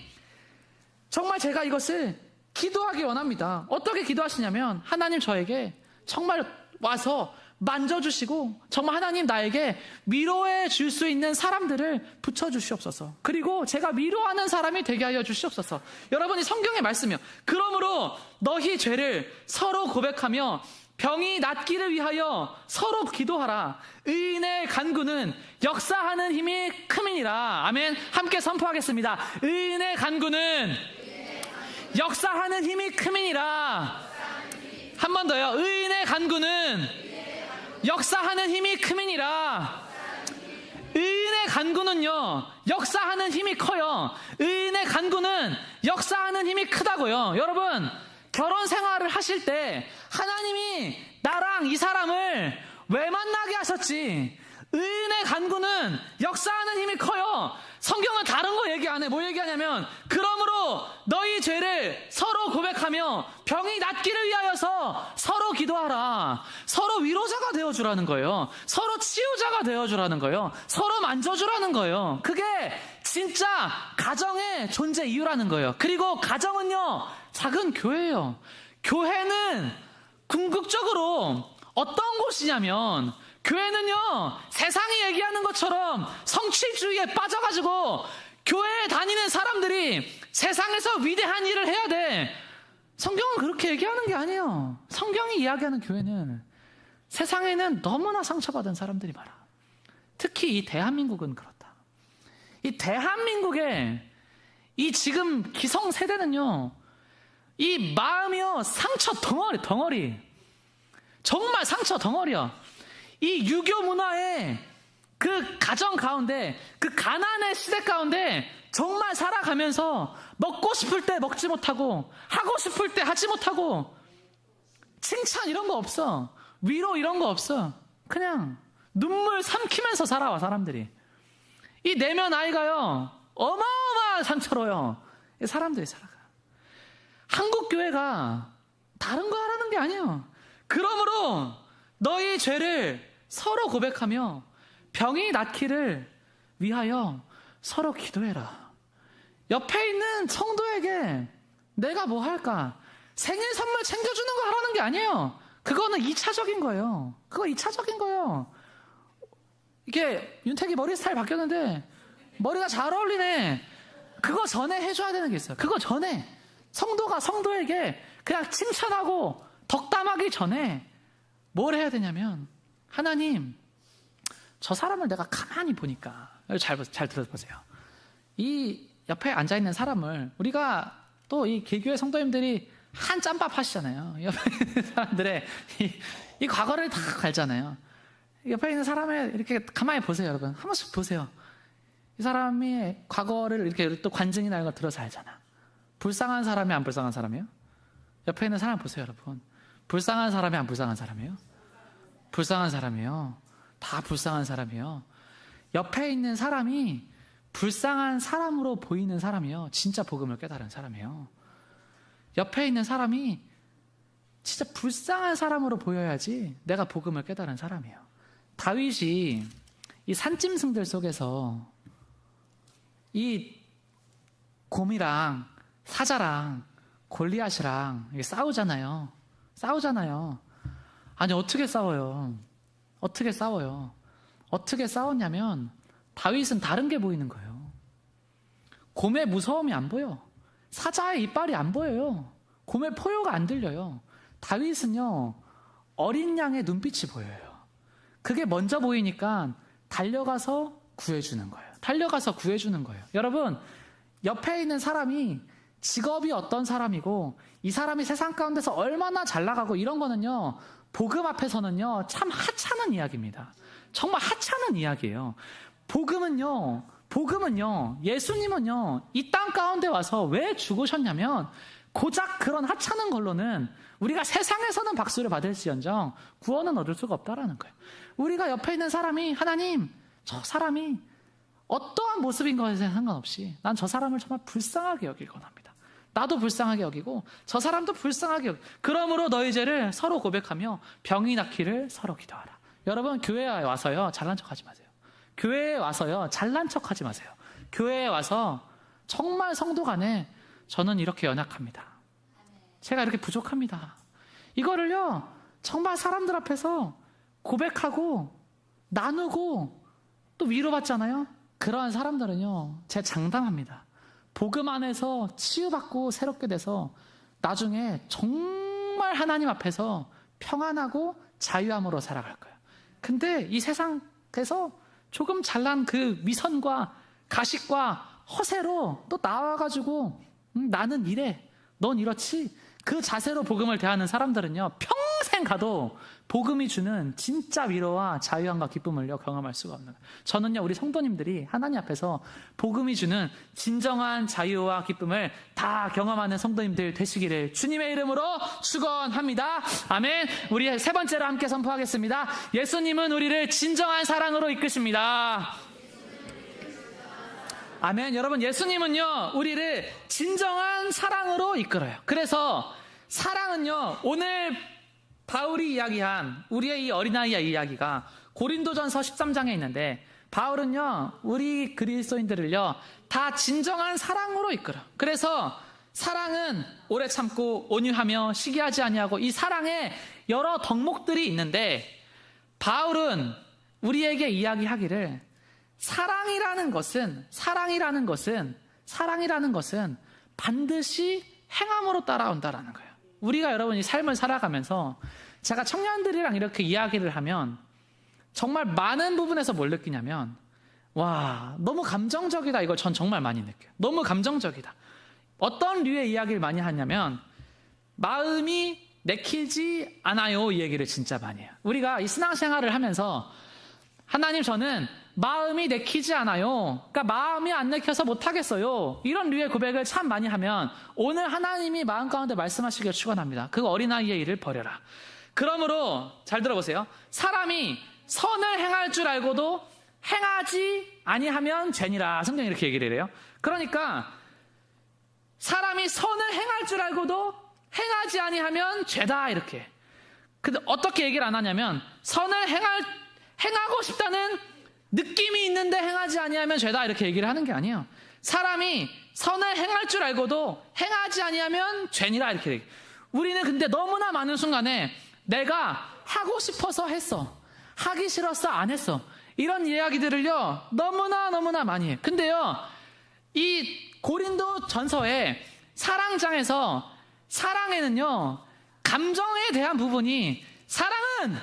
S1: 정말 제가 이것을 기도하기 원합니다. 어떻게 기도하시냐면, 하나님, 저에게 정말 와서 만져주시고 정말 하나님, 나에게 위로해 줄 수 있는 사람들을 붙여주시옵소서. 그리고 제가 위로하는 사람이 되게 하여 주시옵소서. 여러분이 성경의 말씀이요, 그러므로 너희 죄를 서로 고백하며 병이 낫기를 위하여 서로 기도하라. 의인의 간구는 역사하는 힘이 큼이니라. 아멘. 함께 선포하겠습니다. 의인의 간구는 역사하는 힘이 큼이니라. 한 번 더요. 의인의 간구는 역사하는 힘이 큼이니라. 의인의 간구는요, 역사하는 힘이 커요. 의인의 간구는 역사하는 힘이 크다고요. 여러분, 결혼 생활을 하실 때 하나님이 나랑 이 사람을 왜 만나게 하셨지? 의인의 간구는 역사하는 힘이 커요. 성경은 다른 거 얘기 안 해. 뭐 얘기하냐면, 그러므로 너희 죄를 서로 고백하며 병이 낫기를 위하여서 서로 기도하라. 서로 위로자가 되어주라는 거예요. 서로 치유자가 되어주라는 거예요. 서로 만져주라는 거예요. 그게 진짜 가정의 존재 이유라는 거예요. 그리고 가정은요, 작은 교회예요. 교회는 궁극적으로 어떤 곳이냐면, 교회는요, 세상이 얘기하는 것처럼 성취주의에 빠져가지고 교회에 다니는 사람들이 세상에서 위대한 일을 해야 돼. 성경은 그렇게 얘기하는 게 아니에요. 성경이 이야기하는 교회는 세상에는 너무나 상처받은 사람들이 많아. 특히 이 대한민국은 그렇다. 이 대한민국의 이 지금 기성세대는요, 이 마음이요, 상처 덩어리. 정말 상처 덩어리야. 이 유교 문화의 그 가정 가운데, 그 가난의 시대 가운데 정말 살아가면서 먹고 싶을 때 먹지 못하고, 하고 싶을 때 하지 못하고, 칭찬 이런 거 없어. 위로 이런 거 없어. 그냥 눈물 삼키면서 살아와, 사람들이. 이 내면 아이가요, 어마어마한 상처로요, 사람들이 살아가. 한국 교회가 다른 거 하라는 게 아니에요. 그러므로 너희 죄를 서로 고백하며 병이 낫기를 위하여 서로 기도해라. 옆에 있는 성도에게 내가 뭐 할까? 생일 선물 챙겨주는 거 하라는 게 아니에요. 그거는 2차적인 거예요. 그거 2차적인 거예요. 이게 윤택이 머리 스타일 바뀌었는데 머리가 잘 어울리네. 그거 전에 해줘야 되는 게 있어요. 그거 전에 성도가 성도에게 그냥 칭찬하고 덕담하기 전에 뭘 해야 되냐면, 하나님, 저 사람을 내가 가만히 보니까, 잘 들어보세요. 이 옆에 앉아있는 사람을, 우리가 또 이 개교회 성도님들이 한 짬밥 하시잖아요. 옆에 있는 사람들의 이 과거를 다 알잖아요. 옆에 있는 사람을 이렇게 가만히 보세요, 여러분. 한 번씩 보세요. 이 사람이 과거를 이렇게 또 관증이나 이런 거 들어서 알잖아. 불쌍한 사람이 안 불쌍한 사람이에요? 옆에 있는 사람 보세요, 여러분. 불쌍한 사람이 안 불쌍한 사람이에요? 불쌍한 사람이에요. 다 불쌍한 사람이에요. 옆에 있는 사람이 불쌍한 사람으로 보이는 사람이요, 진짜 복음을 깨달은 사람이에요. 옆에 있는 사람이 진짜 불쌍한 사람으로 보여야지 내가 복음을 깨달은 사람이에요. 다윗이 이 산짐승들 속에서 이 곰이랑 사자랑 골리앗이랑 싸우잖아요. 아니, 어떻게 싸워요? 어떻게 싸웠냐면, 다윗은 다른 게 보이는 거예요. 곰의 무서움이 안 보여. 사자의 이빨이 안 보여요. 곰의 포효가 안 들려요. 다윗은요, 어린 양의 눈빛이 보여요. 그게 먼저 보이니까 달려가서 구해주는 거예요. 여러분, 옆에 있는 사람이 직업이 어떤 사람이고, 이 사람이 세상 가운데서 얼마나 잘 나가고, 이런 거는요, 복음 앞에서는요, 참 하찮은 이야기입니다. 정말 하찮은 이야기예요. 복음은요, 예수님은요, 이 땅 가운데 와서 왜 죽으셨냐면, 고작 그런 하찮은 걸로는 우리가 세상에서는 박수를 받을지언정 구원은 얻을 수가 없다라는 거예요. 우리가 옆에 있는 사람이, 하나님, 저 사람이 어떠한 모습인 것에 상관없이 난 저 사람을 정말 불쌍하게 여길 원합니다. 나도 불쌍하게 여기고 저 사람도 불쌍하게 여기고, 그러므로 너희 죄를 서로 고백하며 병이 낫기를 서로 기도하라. 여러분, 교회에 와서요, 잘난 척하지 마세요. 교회에 와서 정말 성도 간에 저는 이렇게 연약합니다. 제가 이렇게 부족합니다. 이거를요, 정말 사람들 앞에서 고백하고 나누고 또 위로받잖아요. 그러한 사람들은요, 제가 장담합니다. 복음 안에서 치유받고 새롭게 돼서 나중에 정말 하나님 앞에서 평안하고 자유함으로 살아갈 거예요. 근데 이 세상에서 조금 잘난 그 위선과 가식과 허세로 또 나와가지고 나는 이래, 넌 이렇지, 그 자세로 복음을 대하는 사람들은요, 평생 가도 복음이 주는 진짜 위로와 자유함과 기쁨을요 경험할 수가 없는 거예요. 저는요, 우리 성도님들이 하나님 앞에서 복음이 주는 진정한 자유와 기쁨을 다 경험하는 성도님들 되시기를 주님의 이름으로 축원합니다. 아멘. 우리 세 번째로 함께 선포하겠습니다. 예수님은 우리를 진정한 사랑으로 이끄십니다. 아멘. 여러분, 예수님은요, 우리를 진정한 사랑으로 이끌어요. 그래서 사랑은요, 오늘 바울이 이야기한 우리의 이 어린아이의 이야기가 고린도전서 13장에 있는데, 바울은요, 우리 그리스도인들을요, 다 진정한 사랑으로 이끌어. 그래서 사랑은 오래 참고 온유하며 시기하지 아니하고, 이 사랑에 여러 덕목들이 있는데, 바울은 우리에게 이야기하기를 사랑이라는 것은 반드시 행함으로 따라온다라는 거예요. 우리가 여러분 이 삶을 살아가면서 제가 청년들이랑 이렇게 이야기를 하면 정말 많은 부분에서 뭘 느끼냐면, 와, 너무 감정적이다. 이걸 전 정말 많이 느껴요. 너무 감정적이다. 어떤 류의 이야기를 많이 하냐면, 마음이 내키지 않아요, 이 얘기를 진짜 많이 해요. 우리가 이 신앙생활을 하면서 하나님, 저는 마음이 내키지 않아요. 그러니까 마음이 안 내켜서 못하겠어요. 이런 류의 고백을 참 많이 하면 오늘 하나님이 마음 가운데 말씀하시길 축원합니다. 그 어린아이의 일을 버려라. 그러므로 잘 들어보세요. 사람이 선을 행할 줄 알고도 행하지 아니하면 죄니라. 성경이 이렇게 얘기를 해요. 그러니까 사람이 선을 행할 줄 알고도 행하지 아니하면 죄다, 이렇게. 근데 어떻게 얘기를 안 하냐면, 선을 행하고 싶다는 느낌이 있는데 행하지 아니하면 죄다, 이렇게 얘기를 하는 게 아니에요. 사람이 선을 행할 줄 알고도 행하지 아니하면 죄니라, 이렇게 얘기해요. 우리는 근데 너무나 많은 순간에 내가 하고 싶어서 했어, 하기 싫었어 안 했어, 이런 이야기들을요 너무나 많이 해요. 근데요, 이 고린도 전서의 사랑장에서 사랑에는요 감정에 대한 부분이, 사랑은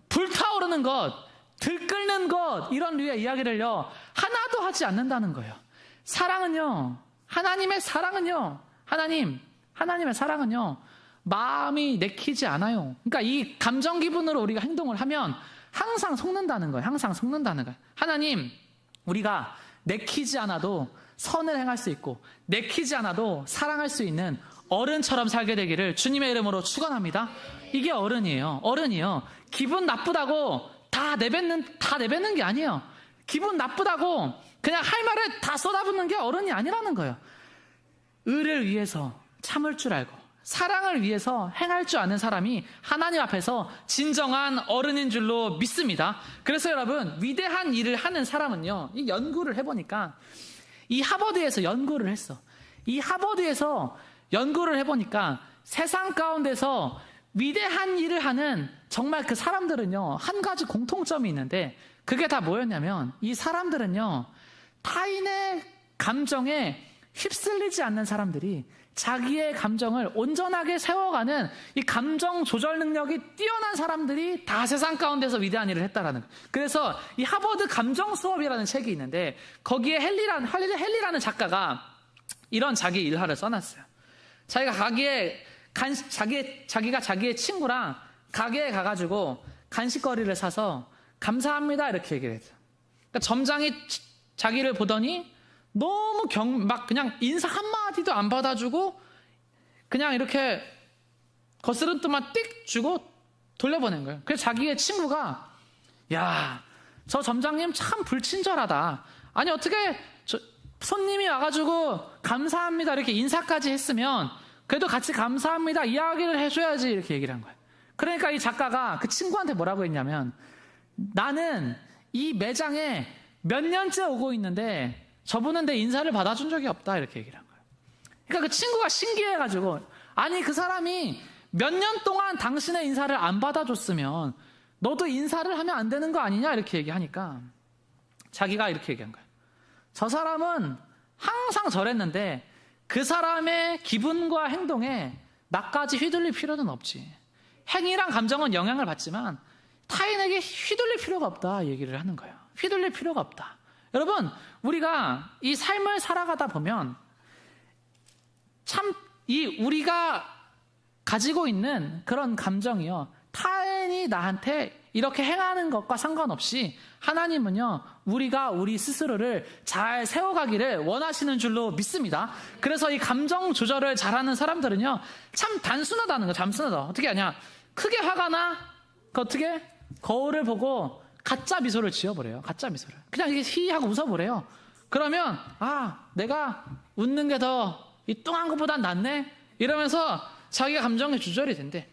S1: 불타오르는 것, 들끓는 것, 이런 류의 이야기를요 하나도 하지 않는다는 거예요. 사랑은요, 하나님의 사랑은요 마음이 내키지 않아요. 그러니까 이 감정 기분으로 우리가 행동을 하면 항상 속는다는 거예요. 하나님, 우리가 내키지 않아도 선을 행할 수 있고 내키지 않아도 사랑할 수 있는 어른처럼 살게 되기를 주님의 이름으로 축원합니다. 이게 어른이요. 기분 나쁘다고 다 내뱉는 게 아니에요. 기분 나쁘다고 그냥 할 말을 다 쏟아붓는 게 어른이 아니라는 거예요. 의를 위해서 참을 줄 알고 사랑을 위해서 행할 줄 아는 사람이 하나님 앞에서 진정한 어른인 줄로 믿습니다. 그래서 여러분, 위대한 일을 하는 사람은요, 이 연구를 해보니까, 이 하버드에서 연구를 했어. 이 하버드에서 연구를 해보니까 세상 가운데서 위대한 일을 하는 정말 그 사람들은요, 한 가지 공통점이 있는데, 그게 다 뭐였냐면, 이 사람들은요 타인의 감정에 휩쓸리지 않는 사람들이 자기의 감정을 온전하게 세워가는 이 감정 조절 능력이 뛰어난 사람들이 다 세상 가운데서 위대한 일을 했다라는 거예요. 그래서 이 하버드 감정 수업이라는 책이 있는데, 거기에 헨리라는 작가가 이런 자기 일화를 써놨어요. 자기가 자기의 친구랑 가게에 가가지고 간식거리를 사서 감사합니다 이렇게 얘기를 했어요. 그러니까 점장이 자기를 보더니 너무 막 그냥 인사 한마디도 안 받아주고 그냥 이렇게 거스름돈만 띡 주고 돌려보낸 거예요. 그래서 자기의 친구가, 야, 저 점장님 참 불친절하다. 아니 어떻게 손님이 와가지고 감사합니다 이렇게 인사까지 했으면 그래도 같이 감사합니다 이야기를 해줘야지, 이렇게 얘기를 한 거예요. 그러니까 이 작가가 그 친구한테 뭐라고 했냐면, 나는 이 매장에 몇 년째 오고 있는데 저분은 내 인사를 받아준 적이 없다, 이렇게 얘기를 한 거예요. 그러니까 그 친구가 신기해가지고, 아니 그 사람이 몇 년 동안 당신의 인사를 안 받아줬으면 너도 인사를 하면 안 되는 거 아니냐, 이렇게 얘기하니까 자기가 이렇게 얘기한 거예요. 저 사람은 항상 저랬는데 그 사람의 기분과 행동에 나까지 휘둘릴 필요는 없지. 행위랑 감정은 영향을 받지만 타인에게 휘둘릴 필요가 없다 얘기를 하는 거예요. 휘둘릴 필요가 없다. 여러분, 우리가 이 삶을 살아가다 보면 참 우리가 가지고 있는 그런 감정이요, 타인이 나한테 이렇게 행하는 것과 상관없이 하나님은요, 우리가 우리 스스로를 잘 세워가기를 원하시는 줄로 믿습니다. 그래서 이 감정 조절을 잘하는 사람들은요, 참 단순하다는 거예요. 단순하다. 어떻게 하냐? 크게 화가 나? 어떻게? 거울을 보고 가짜 미소를 지어버려요. 가짜 미소를. 그냥 이게 히하고 웃어보래요. 그러면 내가 웃는 게 더 이 뚱한 것보단 낫네? 이러면서 자기가 감정이 조절이 된대.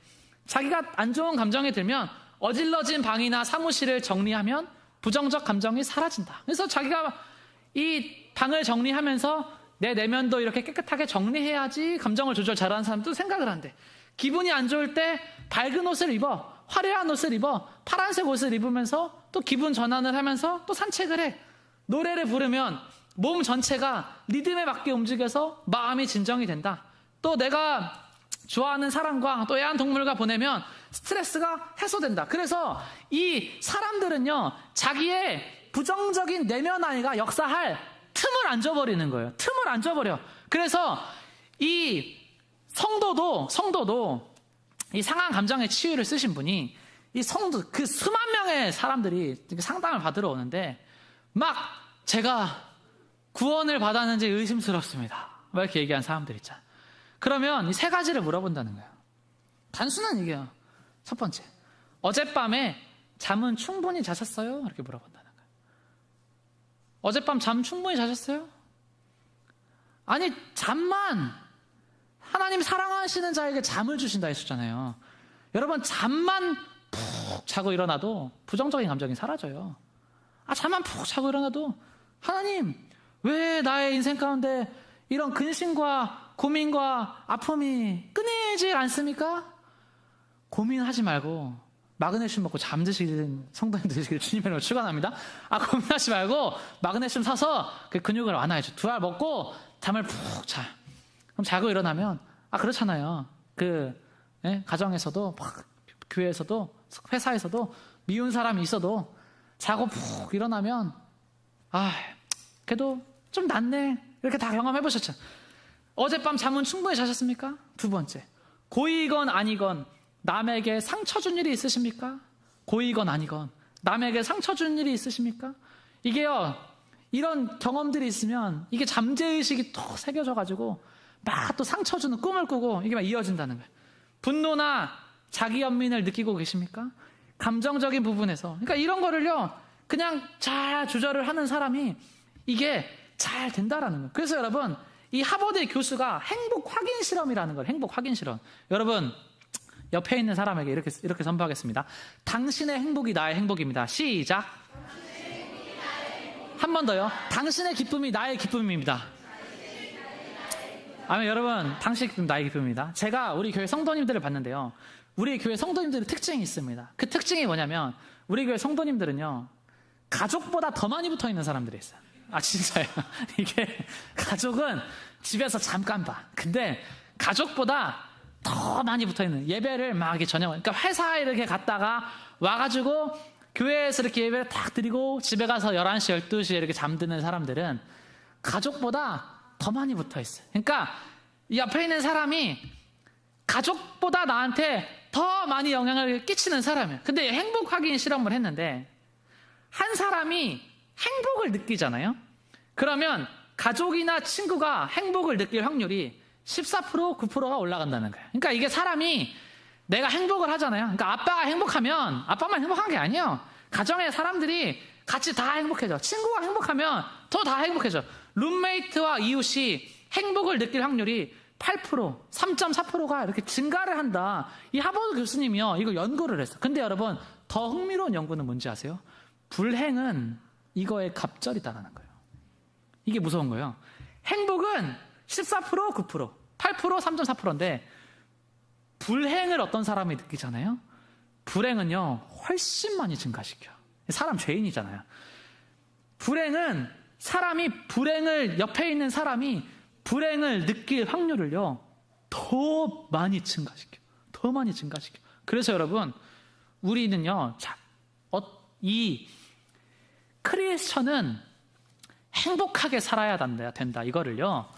S1: 자기가 안 좋은 감정이 들면 어질러진 방이나 사무실을 정리하면 부정적 감정이 사라진다. 그래서 자기가 이 방을 정리하면서 내 내면도 이렇게 깨끗하게 정리해야지 감정을 조절 잘하는 사람도 생각을 한대. 기분이 안 좋을 때 밝은 옷을 입어, 화려한 옷을 입어, 파란색 옷을 입으면서 또 기분 전환을 하면서 또 산책을 해. 노래를 부르면 몸 전체가 리듬에 맞게 움직여서 마음이 진정이 된다. 또 내가 좋아하는 사람과 또 애완동물과 보내면 스트레스가 해소된다. 그래서 이 사람들은요, 자기의 부정적인 내면 아이가 역사할 틈을 안 줘버리는 거예요. 틈을 안 줘버려. 그래서 이 성도도 이 상한 감정의 치유를 쓰신 분이 이 성도, 그 수만 명의 사람들이 상담을 받으러 오는데 막 제가 구원을 받았는지 의심스럽습니다. 막 이렇게 얘기한 사람들 있잖아. 그러면 이 세 가지를 물어본다는 거예요. 단순한 얘기예요. 첫 번째, 어젯밤에 잠은 충분히 자셨어요? 이렇게 물어본다는 거예요. 어젯밤 잠 충분히 자셨어요? 아니, 잠만, 하나님 사랑하시는 자에게 잠을 주신다 했었잖아요. 여러분, 잠만 푹 자고 일어나도 부정적인 감정이 사라져요. 잠만 푹 자고 일어나도 하나님, 왜 나의 인생 가운데 이런 근심과 고민과 아픔이 끊이질 않습니까? 고민하지 말고 마그네슘 먹고 잠드시는 성도님들 되시길 주님의 이름으로 축원합니다. 고민하지 말고 마그네슘 사서 그 근육을 완화해줘. 2알 먹고 잠을 푹 자. 그럼 자고 일어나면 그렇잖아요. 가정에서도 교회에서도 회사에서도 미운 사람이 있어도 자고 푹 일어나면 그래도 좀 낫네. 이렇게 다 경험해 보셨죠? 어젯밤 잠은 충분히 자셨습니까? 두 번째, 고이건 아니건 남에게 상처 준 일이 있으십니까? 고이건 아니건 남에게 상처 준 일이 있으십니까? 이게요, 이런 경험들이 있으면 이게 잠재의식이 또 새겨져가지고 막 또 상처 주는 꿈을 꾸고 이게 막 이어진다는 거예요. 분노나 자기 연민을 느끼고 계십니까? 감정적인 부분에서. 그러니까 이런 거를요, 그냥 잘 조절을 하는 사람이 이게 잘 된다라는 거예요. 그래서 여러분, 이 하버드의 교수가 행복 확인 실험이라는 걸, 행복 확인 실험. 여러분, 옆에 있는 사람에게 이렇게 선포하겠습니다. 당신의 행복이 나의 행복입니다. 시작. 한 번 더요. 당신의 기쁨이 나의 기쁨입니다. 여러분, 당신의 기쁨이 나의 기쁨입니다. 제가 우리 교회 성도님들을 봤는데요, 우리 교회 성도님들의 특징이 있습니다. 그 특징이 뭐냐면, 우리 교회 성도님들은요, 가족보다 더 많이 붙어 있는 사람들이 있어요. 진짜요. 이게 가족은 집에서 잠깐 봐. 근데 가족보다 더 많이 붙어 있는, 예배를 막 이렇게 그러니까 회사에 이렇게 갔다가 와가지고 교회에서 이렇게 예배를 딱 드리고 집에 가서 11시, 12시에 이렇게 잠드는 사람들은 가족보다 더 많이 붙어 있어요. 그러니까 이 옆에 있는 사람이 가족보다 나한테 더 많이 영향을 끼치는 사람이에요. 근데 행복 확인 실험을 했는데 한 사람이 행복을 느끼잖아요. 그러면 가족이나 친구가 행복을 느낄 확률이 14%, 9%가 올라간다는 거예요. 그러니까 이게 사람이 내가 행복을 하잖아요. 그러니까 아빠가 행복하면 아빠만 행복한 게 아니에요. 가정의 사람들이 같이 다 행복해져. 친구가 행복하면 더 다 행복해져. 룸메이트와 이웃이 행복을 느낄 확률이 8%, 3.4%가 이렇게 증가를 한다. 이 하버드 교수님이요, 이거 연구를 했어. 근데 여러분, 더 흥미로운 연구는 뭔지 아세요? 불행은 이거에 갑절이다라는 거예요. 이게 무서운 거예요. 행복은 14%, 9%, 8%, 3.4%인데 불행을 어떤 사람이 느끼잖아요. 불행은요, 훨씬 많이 증가시켜요. 사람 죄인이잖아요. 불행은 옆에 있는 사람이 불행을 느낄 확률을요, 더 많이 증가시켜요. 더 많이 증가시켜요. 그래서 여러분, 우리는요, 이 크리스천은 행복하게 살아야 된다. 이거를요,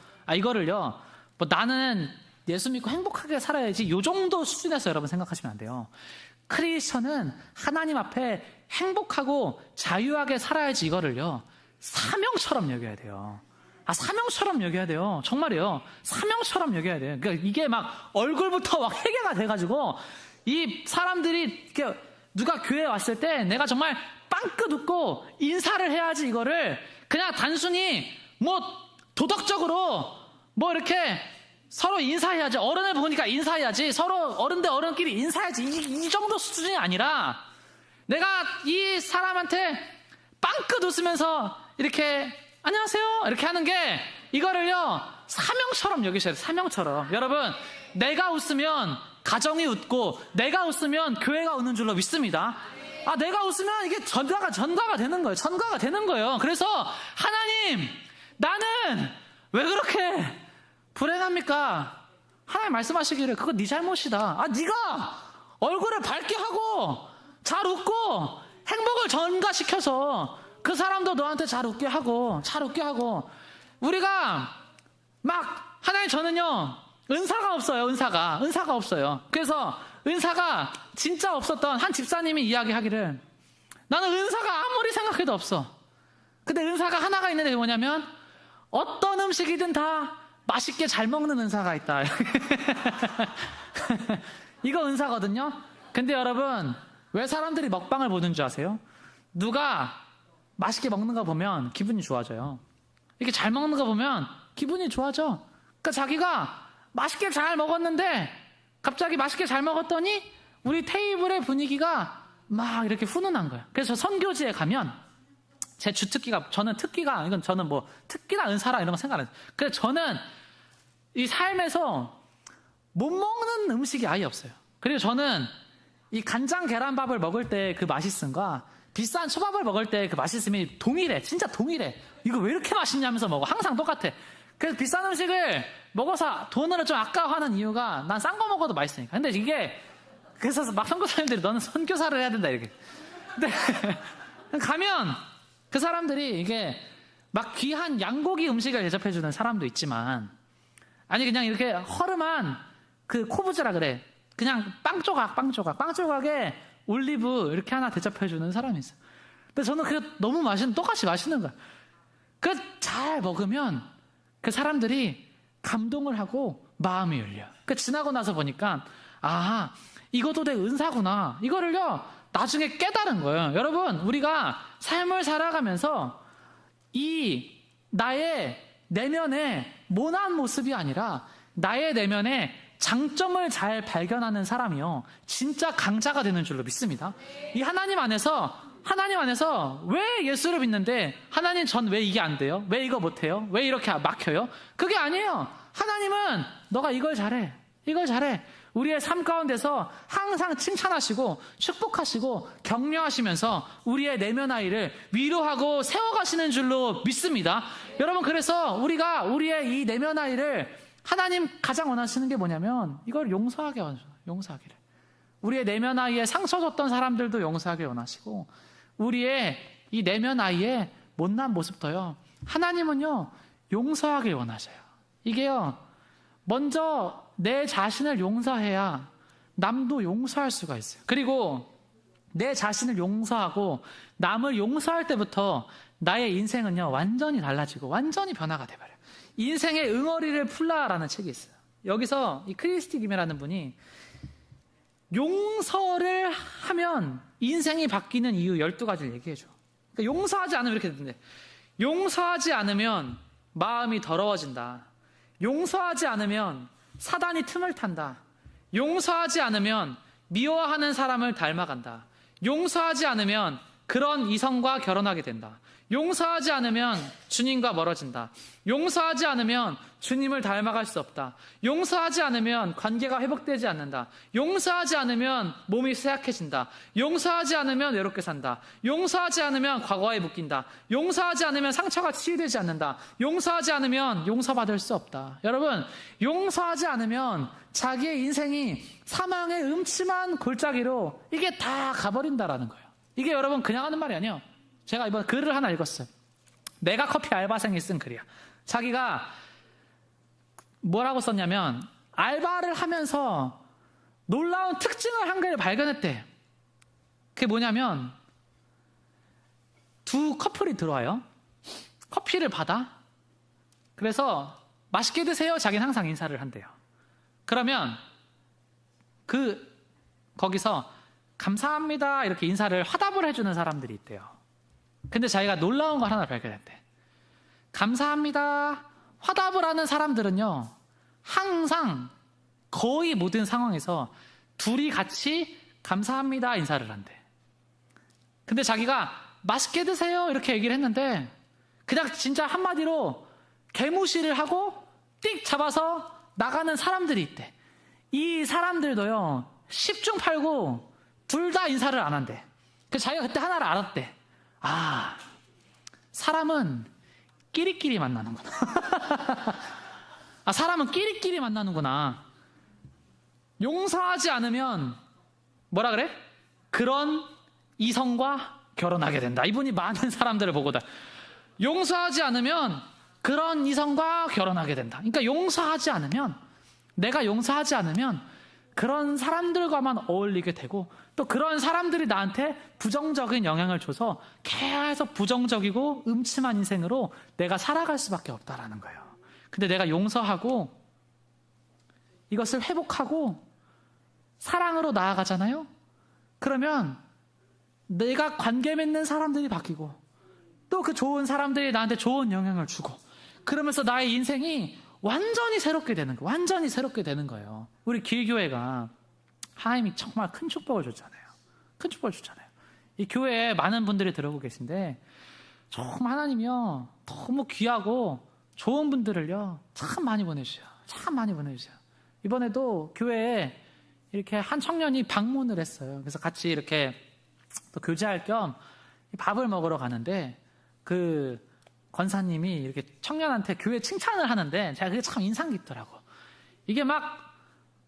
S1: 뭐 나는 예수 믿고 행복하게 살아야지, 요 정도 수준에서 여러분 생각하시면 안 돼요. 크리스천은 하나님 앞에 행복하고 자유하게 살아야지, 이거를요, 사명처럼 여겨야 돼요. 사명처럼 여겨야 돼요. 정말이에요. 사명처럼 여겨야 돼요. 그러니까 이게 막 얼굴부터 막 회개가 돼가지고, 이 사람들이 누가 교회에 왔을 때 내가 정말 빵긋 웃고 인사를 해야지, 이거를 그냥 단순히 뭐 도덕적으로 뭐 이렇게 서로 인사해야지, 어른을 보니까 인사해야지, 서로 어른 대 어른끼리 인사해야지, 이 정도 수준이 아니라 내가 이 사람한테 빵긋 웃으면서 이렇게 안녕하세요 이렇게 하는 게, 이거를요 사명처럼 여기셔야 돼요. 사명처럼. 여러분, 내가 웃으면 가정이 웃고, 내가 웃으면 교회가 웃는 줄로 믿습니다. 내가 웃으면 이게 전가가 되는 거예요. 전가가 되는 거예요. 그래서 하나님, 나는 왜 그렇게 불행합니까? 하나님 말씀하시기를 그거 네 잘못이다. 네가 얼굴을 밝게 하고 잘 웃고 행복을 전가시켜서 그 사람도 너한테 잘 웃게 하고 우리가 막, 하나님, 저는요 은사가 없어요. 은사가 없어요. 그래서 은사가 진짜 없었던 한 집사님이 이야기하기를, 나는 은사가 아무리 생각해도 없어. 근데 은사가 하나가 있는데 뭐냐면, 어떤 음식이든 다 맛있게 잘 먹는 은사가 있다. 이거 은사거든요. 근데 여러분, 왜 사람들이 먹방을 보는 줄 아세요? 누가 맛있게 먹는 거 보면 기분이 좋아져요. 이렇게 잘 먹는 거 보면 기분이 좋아져. 그러니까 자기가 맛있게 잘 먹었는데 갑자기 맛있게 잘 먹었더니 우리 테이블의 분위기가 막 이렇게 훈훈한 거예요. 그래서 선교지에 가면 제 주특기가, 저는 뭐 특기나 은사라 이런 거 생각 안 해요. 그래서 저는 이 삶에서 못 먹는 음식이 아예 없어요. 그리고 저는 이 간장 계란밥을 먹을 때 그 맛있음과 비싼 초밥을 먹을 때 그 맛있음이 동일해. 진짜 동일해. 이거 왜 이렇게 맛있냐면서 먹어. 항상 똑같아. 그래서 비싼 음식을 먹어서 돈을 좀 아까워하는 이유가, 난 싼 거 먹어도 맛있으니까. 근데 이게, 그래서 막 선교사님들이 너는 선교사를 해야 된다 이렇게. 근데 가면 그 사람들이 이게 막 귀한 양고기 음식을 대접해주는 사람도 있지만, 아니 그냥 이렇게 허름한 그 코브즈라 그래. 그냥 빵 조각에 올리브 이렇게 하나 대접해주는 사람이 있어요. 근데 저는 그게 너무 똑같이 맛있는 거야. 그 잘 먹으면 그 사람들이 감동을 하고 마음이 열려. 그 지나고 나서 보니까, 이것도 내 은사구나. 이거를요 나중에 깨달은 거예요. 여러분, 우리가 삶을 살아가면서 이 나의 내면의 모난 모습이 아니라 나의 내면의 장점을 잘 발견하는 사람이요, 진짜 강자가 되는 줄로 믿습니다. 이 하나님 안에서 왜 예수를 믿는데, 하나님 전 왜 이게 안 돼요? 왜 이거 못해요? 왜 이렇게 막혀요? 그게 아니에요. 하나님은 너가 이걸 잘해. 우리의 삶 가운데서 항상 칭찬하시고 축복하시고 격려하시면서 우리의 내면 아이를 위로하고 세워가시는 줄로 믿습니다. 여러분, 그래서 우리가 우리의 이 내면 아이를, 하나님 가장 원하시는 게 뭐냐면 이걸 용서하기를. 우리의 내면 아이에 상처 줬던 사람들도 용서하길 원하시고, 우리의 이 내면 아이의 못난 모습도요, 하나님은요 용서하길 원하셔요. 이게요, 먼저 내 자신을 용서해야 남도 용서할 수가 있어요. 그리고 내 자신을 용서하고 남을 용서할 때부터 나의 인생은요 완전히 달라지고 완전히 변화가 돼버려요. 인생의 응어리를 풀라라는 책이 있어요. 여기서 이 크리스티 김이라는 분이 용서를 하면 인생이 바뀌는 이유 12가지를 얘기해줘. 그러니까 용서하지 않으면 이렇게 되는데, 용서하지 않으면 마음이 더러워진다. 용서하지 않으면 사단이 틈을 탄다. 용서하지 않으면 미워하는 사람을 닮아간다. 용서하지 않으면 그런 이성과 결혼하게 된다. 용서하지 않으면 주님과 멀어진다. 용서하지 않으면 주님을 닮아갈 수 없다. 용서하지 않으면 관계가 회복되지 않는다. 용서하지 않으면 몸이 쇠약해진다. 용서하지 않으면 외롭게 산다. 용서하지 않으면 과거에 묶인다. 용서하지 않으면 상처가 치유되지 않는다. 용서하지 않으면 용서받을 수 없다. 여러분, 용서하지 않으면 자기의 인생이 사망의 음침한 골짜기로 이게 다 가버린다라는 거예요. 이게 여러분 그냥 하는 말이 아니에요. 제가 이번 글을 하나 읽었어요. 메가커피 알바생이 쓴 글이야. 자기가 뭐라고 썼냐면 알바를 하면서 놀라운 특징을 한 개를 발견했대. 그게 뭐냐면 두 커플이 들어와요. 커피를 받아. 그래서 맛있게 드세요. 자기는 항상 인사를 한대요. 그러면 거기서 감사합니다 이렇게 인사를 화답을 해주는 사람들이 있대요. 근데 자기가 놀라운 걸 하나 발견했대. 감사합니다 화답을 하는 사람들은요, 항상 거의 모든 상황에서 둘이 같이 감사합니다 인사를 한대. 근데 자기가 맛있게 드세요 이렇게 얘기를 했는데 그냥 진짜 한마디로 개무시를 하고 띡 잡아서 나가는 사람들이 있대. 이 사람들도요 10중 8구 둘 다 인사를 안 한대. 그래서 자기가 그때 하나를 알았대. 아, 사람은 끼리끼리 만나는구나. 아, 사람은 끼리끼리 만나는구나. 용서하지 않으면 뭐라 그래? 그런 이성과 결혼하게 된다. 이분이 많은 사람들을 보고다. 용서하지 않으면 그런 이성과 결혼하게 된다. 그러니까 용서하지 않으면, 내가 용서하지 않으면 그런 사람들과만 어울리게 되고 또 그런 사람들이 나한테 부정적인 영향을 줘서 계속 부정적이고 음침한 인생으로 내가 살아갈 수밖에 없다라는 거예요. 근데 내가 용서하고 이것을 회복하고 사랑으로 나아가잖아요. 그러면 내가 관계 맺는 사람들이 바뀌고 또 그 좋은 사람들이 나한테 좋은 영향을 주고 그러면서 나의 인생이 완전히 새롭게 되는 거예요. 완전히 새롭게 되는 거예요. 우리 길교회가 하나님이 정말 큰 축복을 줬잖아요. 큰 축복을 줬잖아요. 이 교회에 많은 분들이 들어오고 계신데 정말 하나님이요 너무 귀하고 좋은 분들을요 참 많이 보내주셔요. 참 많이 보내주셔요. 이번에도 교회에 이렇게 한 청년이 방문을 했어요. 그래서 같이 이렇게 또 교제할 겸 밥을 먹으러 가는데 그 권사님이 이렇게 청년한테 교회 칭찬을 하는데 제가 그게 참 인상 깊더라고. 이게 막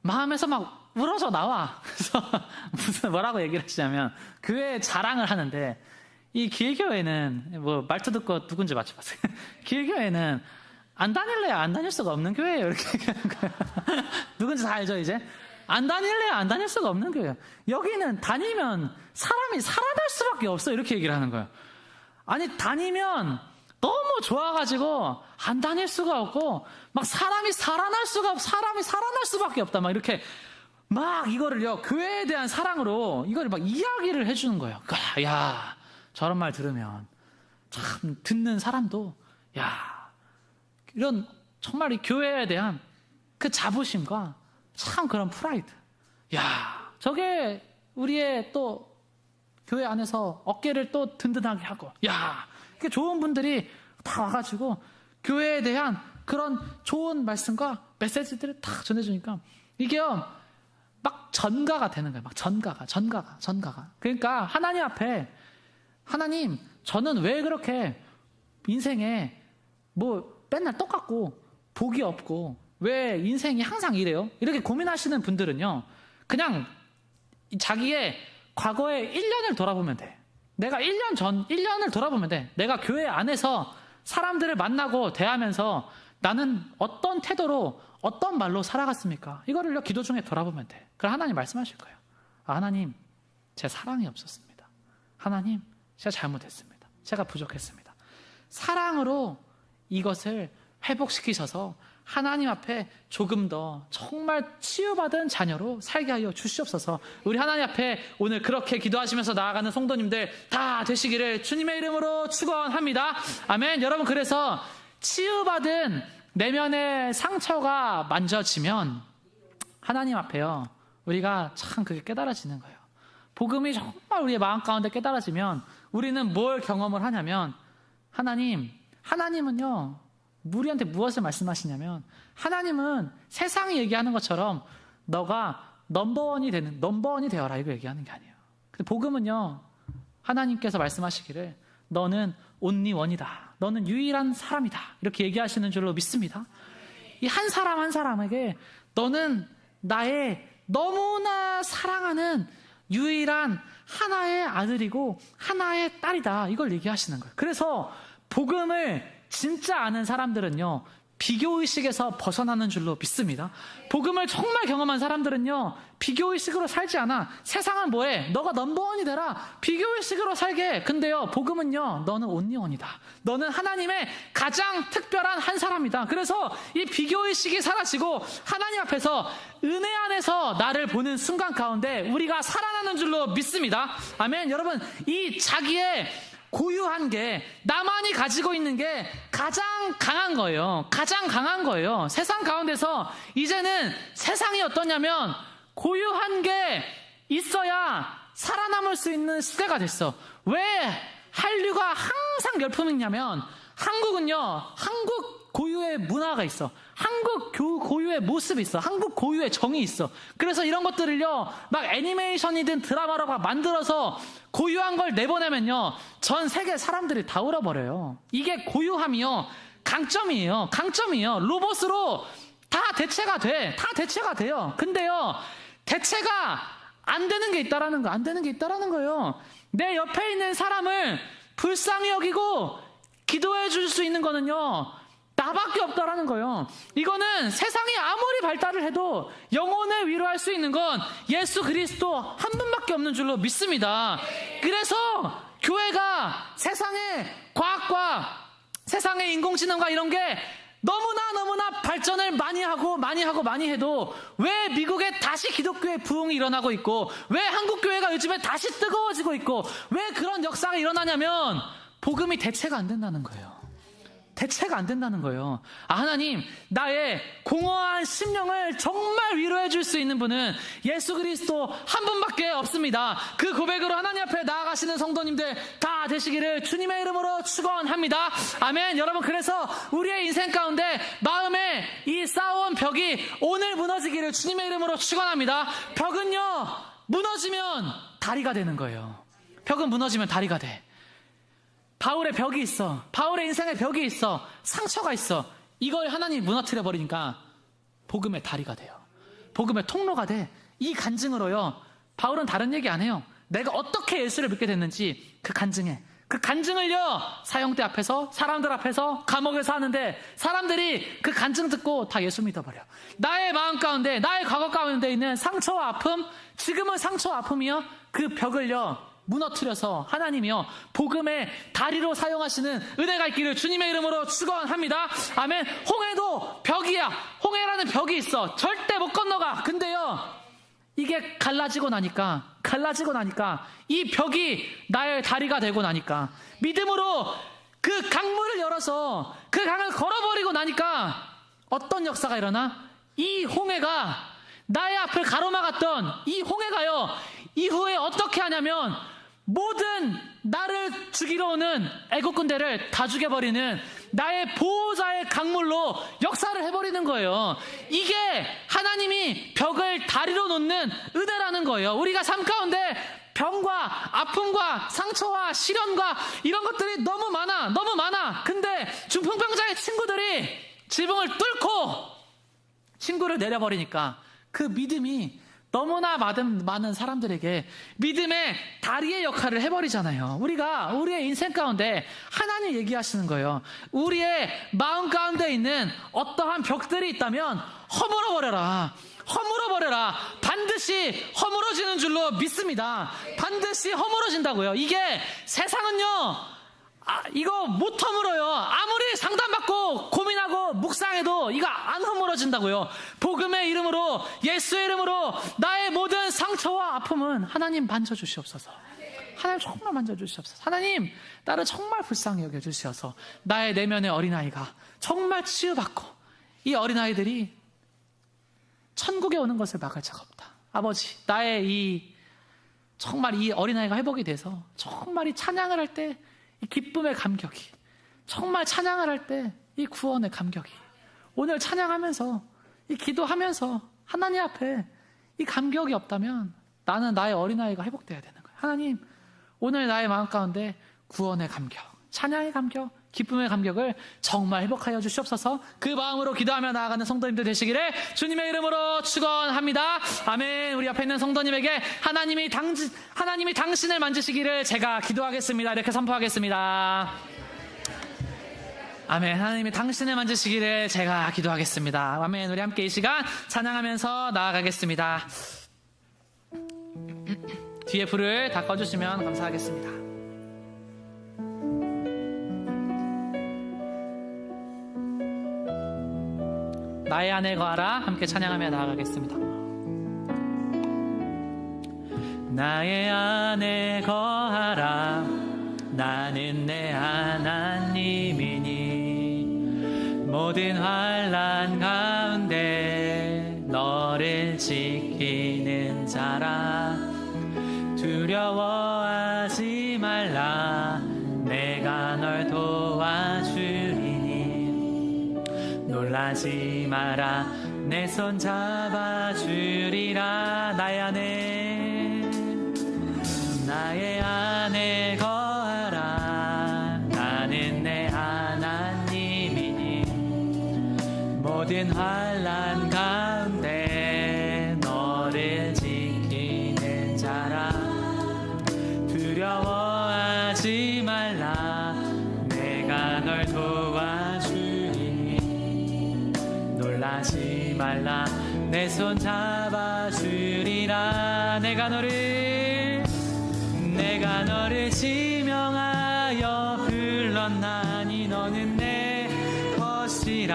S1: 마음에서 막 울어져 나와. 그래서 무슨 뭐라고 얘기를 하시냐면 교회 자랑을 하는데 이 길교회는 뭐 말투 듣고 누군지 맞춰봤어요. 길교회는 안 다닐래야 안 다닐 수가 없는 교회예요. 이렇게 얘기하는 거예요. 누군지 다 알죠 이제? 안 다닐래야 안 다닐 수가 없는 교회예요. 여기는 다니면 사람이 살아날 수밖에 없어. 이렇게 얘기를 하는 거예요. 아니 다니면 너무 좋아가지고 안 다닐 수가 없고 막 사람이 살아날 수밖에 없다. 막 이렇게 막 이거를요 교회에 대한 사랑으로 이걸 막 이야기를 해주는 거예요. 야 저런 말 들으면 참 듣는 사람도 야 이런 정말 이 교회에 대한 그 자부심과 참 그런 프라이드. 야 저게 우리의 또 교회 안에서 어깨를 또 든든하게 하고 야 이렇게 좋은 분들이 다 와가지고 교회에 대한 그런 좋은 말씀과 메시지들을 다 전해주니까 이게요 막 전가가 되는 거예요. 막 전가가. 그러니까 하나님 앞에 하나님 저는 왜 그렇게 인생에 뭐 맨날 똑같고 복이 없고 왜 인생이 항상 이래요? 이렇게 고민하시는 분들은요 그냥 자기의 과거의 1년을 돌아보면 돼. 내가 1년을 돌아보면 돼. 내가 교회 안에서 사람들을 만나고 대하면서 나는 어떤 태도로 어떤 말로 살아갔습니까? 이거를 기도 중에 돌아보면 돼. 그럼 하나님 말씀하실 거예요. 아, 하나님 제 사랑이 없었습니다. 하나님 제가 잘못했습니다. 제가 부족했습니다. 사랑으로 이것을 회복시키셔서 하나님 앞에 조금 더 정말 치유받은 자녀로 살게 하여 주시옵소서. 우리 하나님 앞에 오늘 그렇게 기도하시면서 나아가는 성도님들 다 되시기를 주님의 이름으로 축원합니다. 아멘. 여러분 그래서 치유받은 내면의 상처가 만져지면 하나님 앞에요 우리가 참 그게 깨달아지는 거예요. 복음이 정말 우리의 마음 가운데 깨달아지면 우리는 뭘 경험을 하냐면 하나님은요, 우리한테 무엇을 말씀하시냐면 하나님은 세상이 얘기하는 것처럼 너가 넘버원이 되어라 이거 얘기하는 게 아니에요. 근데 복음은요, 하나님께서 말씀하시기를 너는 온리 원이다. 너는 유일한 사람이다. 이렇게 얘기하시는 줄로 믿습니다. 이 한 사람 한 사람에게 너는 나의 너무나 사랑하는 유일한 하나의 아들이고 하나의 딸이다. 이걸 얘기하시는 거예요. 그래서 복음을 진짜 아는 사람들은요, 비교의식에서 벗어나는 줄로 믿습니다. 복음을 정말 경험한 사람들은요, 비교의식으로 살지 않아. 세상은 뭐해? 너가 넘버원이 되라. 비교의식으로 살게. 근데요, 복음은요, 너는 온리원이다. 너는 하나님의 가장 특별한 한 사람이다. 그래서 이 비교의식이 사라지고 하나님 앞에서 은혜 안에서 나를 보는 순간 가운데 우리가 살아나는 줄로 믿습니다. 아멘. 여러분, 이 자기의 고유한 게, 나만이 가지고 있는 게 가장 강한 거예요. 가장 강한 거예요. 세상 가운데서 이제는 세상이 어떠냐면 고유한 게 있어야 살아남을 수 있는 시대가 됐어. 왜 한류가 항상 열풍이냐면 한국은요, 한국 고유의 문화가 있어. 한국 고유의 모습이 있어. 한국 고유의 정이 있어. 그래서 이런 것들을요, 막 애니메이션이든 드라마로 막 만들어서 고유한 걸 내보내면요, 전 세계 사람들이 다 울어버려요. 이게 고유함이요, 강점이에요. 강점이에요. 로봇으로 다 대체가 돼. 다 대체가 돼요. 근데요, 대체가 안 되는 게 있다라는 거, 안 되는 게 있다라는 거예요. 내 옆에 있는 사람을 불쌍히 여기고 기도해 줄 수 있는 거는요, 나밖에 없다라는 거예요. 이거는 세상이 아무리 발달을 해도 영혼을 위로할 수 있는 건 예수 그리스도 한 분밖에 없는 줄로 믿습니다. 그래서 교회가 세상의 과학과 세상의 인공지능과 이런 게 너무나 발전을 많이 해도 왜 미국에 다시 기독교의 부흥이 일어나고 있고, 왜 한국교회가 요즘에 다시 뜨거워지고 있고, 왜 그런 역사가 일어나냐면 복음이 대체가 안 된다는 거예요. 대체가 안 된다는 거예요. 하나님, 나의 공허한 심령을 정말 위로해 줄 수 있는 분은 예수 그리스도 한 분밖에 없습니다. 그 고백으로 하나님 앞에 나아가시는 성도님들 다 되시기를 주님의 이름으로 축원합니다. 아멘. 여러분, 그래서 우리의 인생 가운데 마음에 이 쌓아온 벽이 오늘 무너지기를 주님의 이름으로 축원합니다. 벽은요, 무너지면 다리가 되는 거예요. 벽은 무너지면 다리가 돼. 바울의 벽이 있어. 바울의 인생에 벽이 있어. 상처가 있어. 이걸 하나님이 무너뜨려 버리니까 복음의 다리가 돼요. 복음의 통로가 돼. 이 간증으로요, 바울은 다른 얘기 안 해요. 내가 어떻게 예수를 믿게 됐는지 그 간증해. 그 간증을요, 사형대 앞에서, 사람들 앞에서, 감옥에서 하는데 사람들이 그 간증 듣고 다 예수 믿어버려. 나의 마음 가운데, 나의 과거 가운데 있는 상처와 아픔, 지금은 상처와 아픔이요, 그 벽을요 무너뜨려서 하나님이요 복음의 다리로 사용하시는 은혜가 있기를 주님의 이름으로 축원합니다. 아멘. 홍해도 벽이야. 홍해라는 벽이 있어. 절대 못 건너가. 근데요, 이게 갈라지고 나니까 이 벽이 나의 다리가 되고 나니까, 믿음으로 그 강물을 열어서 그 강을 걸어버리고 나니까 어떤 역사가 일어나? 이 홍해가, 나의 앞을 가로막았던 이 홍해가요, 이후에 어떻게 하냐면 모든 나를 죽이러 오는 애국 군대를 다 죽여버리는 나의 보호자의 강물로 역사를 해버리는 거예요. 이게 하나님이 벽을 다리로 놓는 은혜라는 거예요. 우리가 삶 가운데 병과 아픔과 상처와 시련과 이런 것들이 너무 많아. 근데 중풍병자의 친구들이 지붕을 뚫고 친구를 내려버리니까 그 믿음이 너무나 많은 사람들에게 믿음의 다리의 역할을 해버리잖아요. 우리의 인생 가운데 하나님 얘기하시는 거예요. 우리의 마음 가운데 있는 어떠한 벽들이 있다면 허물어버려라. 반드시 허물어지는 줄로 믿습니다. 반드시 허물어진다고요. 이게 세상은요, 이거 못 허물어요. 아무리 상담받고 고민하고 묵상해도 이거 안 허물어진다고요. 복음의 이름으로, 예수의 이름으로 나의 모든 상처와 아픔은 하나님 만져주시옵소서. 하나님 정말 만져주시옵소서. 하나님, 나를 정말 불쌍히 여겨주시어서 나의 내면의 어린아이가 정말 치유받고 이 어린아이들이 천국에 오는 것을 막을 자가 없다. 아버지, 나의 이 정말 이 어린아이가 회복이 돼서 정말 이 찬양을 할 때 이 기쁨의 감격이, 정말 찬양을 할 때 이 구원의 감격이, 오늘 찬양하면서 이 기도하면서 하나님 앞에 이 감격이 없다면 나는 나의 어린아이가 회복돼야 되는 거예요. 하나님, 오늘 나의 마음 가운데 구원의 감격, 찬양의 감격, 기쁨의 감격을 정말 회복하여 주시옵소서. 그 마음으로 기도하며 나아가는 성도님들 되시기를 주님의 이름으로 축원합니다. 아멘. 우리 옆에 있는 성도님에게 하나님이 당신을 만지시기를 제가 기도하겠습니다. 이렇게 선포하겠습니다. 아멘. 하나님이 당신을 만지시기를 제가 기도하겠습니다. 아멘. 우리 함께 이 시간 찬양하면서 나아가겠습니다. 뒤에 불을 다 꺼주시면 감사하겠습니다. 나의 안에 거하라. 함께 찬양하며 나아가겠습니다. 나의 안에 거하라. 나는 내 하나님이니 모든 환난 가운데 너를 지키는 자라. 두려워하지 말라. 내가 널 도와주리니 놀라지 마라. 내 손 잡아주리라. 나의 안에 거하라. 나는 내 하나님이니 모든 환난 가운데 너를 지키는 자라. 두려워하지 말라. 내가 널 도와주리니 놀라지 말라. 내 손 잡아주리라. 내가 너를 지명하여 불렀나니 너는 내 것이라.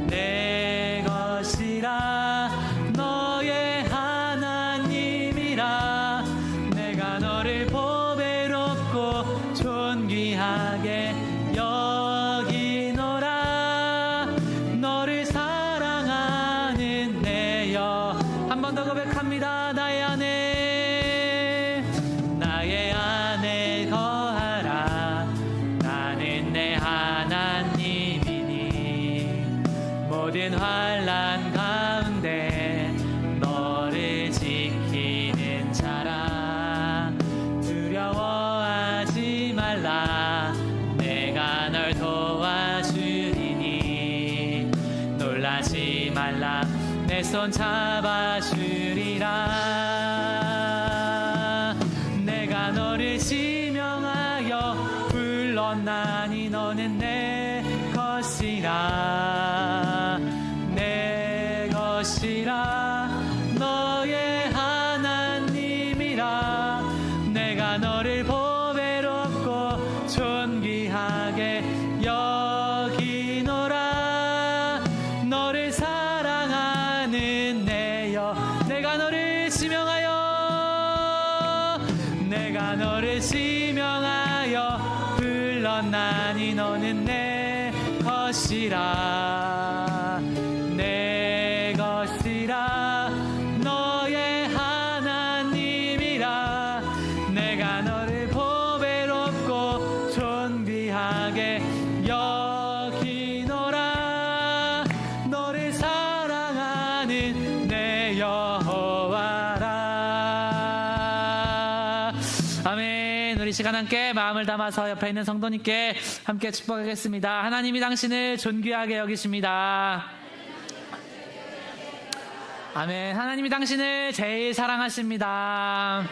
S1: 내 것이라. 너의 하나님이라. 내가 너를 보배롭고 존귀하게 여기노라. 너를 사랑하는 내 여. 한 번 더 고백합니다. 나의 안에 거하라. 나는 내 하나님이니 모든 환난 가운데 너를 지키는 자라. 두려워하지 말라. 내가 널 도와주리니 놀라지 말라. 내 손 잡아주리라. 내가 너를 지명하여 불렀나니 너는 내 것이라. 내 것이라. 너의 하나님이라. 내가 너를 보배롭고 존귀하게 여기노라. 너를 사랑하는 내 여. 내가 너를 지명하여 불렀나니 너는 내 것이라. 내 것이라. 너의 하나님이라. 내가 너를 보배롭고 존귀하게 여기노라. 너를 사랑하는 내 여호와라. 아멘. 우리 시간 함께 마음을 담아서 옆에 있는 성도님께 함께 축복하겠습니다. 하나님이 당신을 존귀하게 여기십니다. 아멘. 하나님이 당신을 제일 사랑하십니다.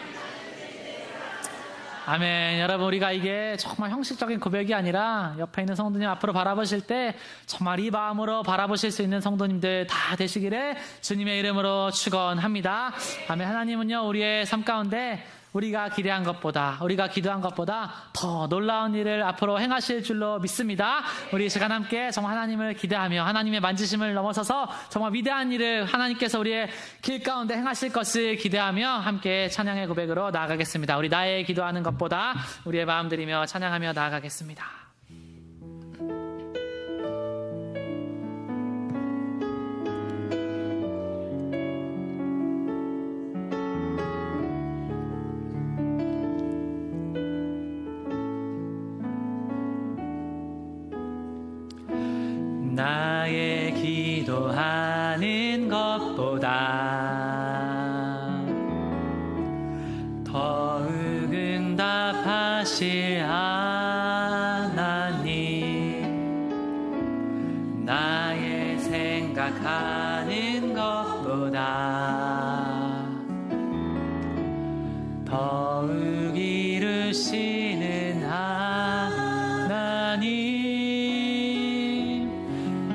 S1: 아멘. 여러분, 우리가 이게 정말 형식적인 고백이 아니라 옆에 있는 성도님 앞으로 바라보실 때 정말 이 마음으로 바라보실 수 있는 성도님들 다 되시기를 주님의 이름으로 축원합니다. 아멘. 하나님은요, 우리의 삶 가운데 우리가 기대한 것보다, 우리가 기도한 것보다 더 놀라운 일을 앞으로 행하실 줄로 믿습니다. 우리 이 시간 함께 정말 하나님을 기대하며 하나님의 만지심을 넘어서서 정말 위대한 일을 하나님께서 우리의 길 가운데 행하실 것을 기대하며 함께 찬양의 고백으로 나아가겠습니다. 우리 나의 기도하는 것보다 우리의 마음 드리며 찬양하며 나아가겠습니다. 생각하는 것보다 더욱 응답하실 하나님, 나의 생각하는 것보다 더욱 이루시는 하나님,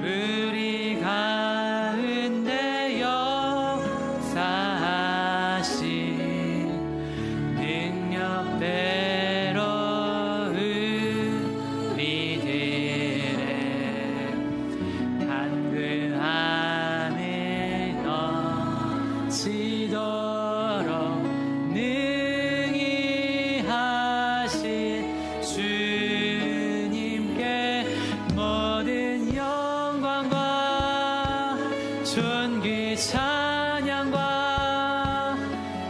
S1: 우리 가운데 역사하신 능력대로 우리들의 간구함을 넘치도록 능히 하신 주님께 모든 영광과 존귀 찬양과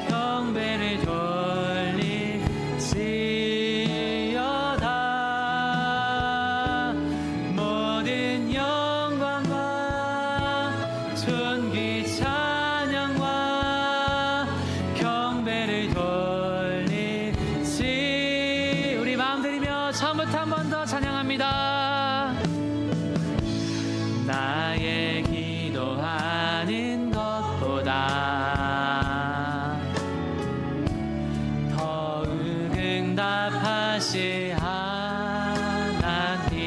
S1: 경배를 돌리지어다. 모든 영광과 존귀 찬양과 경배를 돌리지. 우리 마음 들이며 처음부터 한 번 더 찬양합니다. 나의 기도하는 것보다 더욱 응답하실 하나님,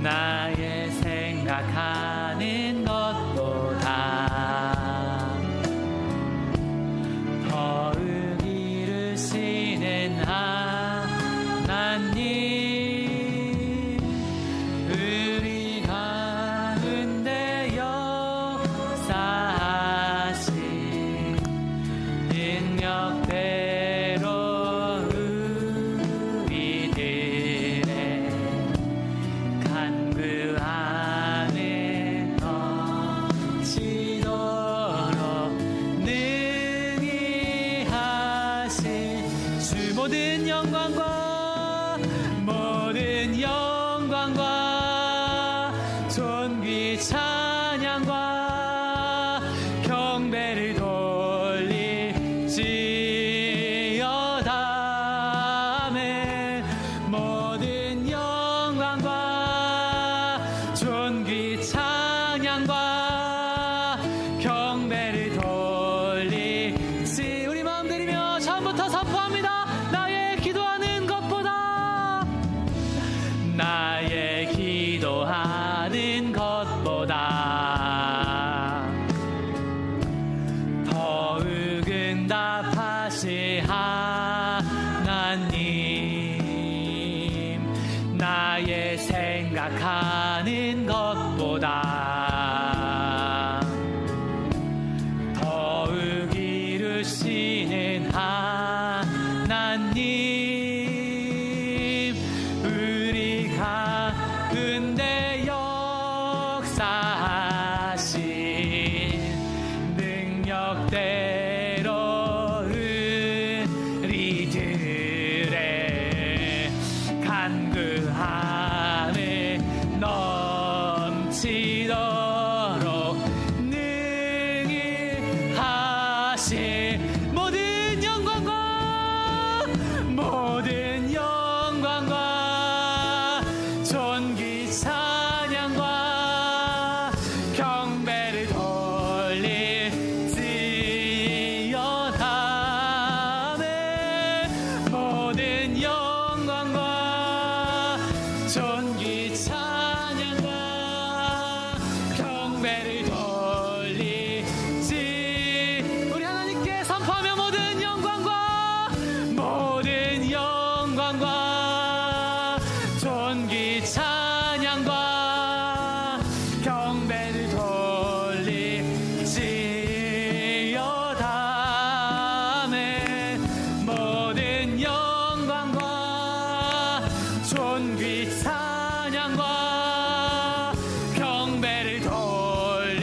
S1: 나의 생각하는 것보다 더욱 이루시는 하나님, 우리 가운데 역사하신 능력대로 우리들의 간구함을 넘치도록 능히 하신 주, 모든 영광과 모든 영광과 존귀 찬양과 경배를 돌리지어다. 아멘. 모든 영광과 존귀 찬양과 경배를 돌리지. 우리 마음 들이며 처음부터 선포합니다. 나의 기도하는 것보다, 나의 기도하는 것보다 더욱 응답하실 하나님, 나의 생각하는 것보다 더욱 이루시는 하나님, 우리 가운데 역사하신 능력대로 우리들의 간구함을 넘치도록 능히 하실 모든 영광과 모든 영광과 존귀 찬양과 경배를 돌리지어다. 아멘. 모든 영광과 존귀 찬양과 경배를 돌리지. 우리 하나님께 선포하며 모든 영광과 모든 영광과 존귀 찬양과 경배를 돌리지어다. 아멘. 모든 영광과 존귀 찬양과 경배를 돌리지어다.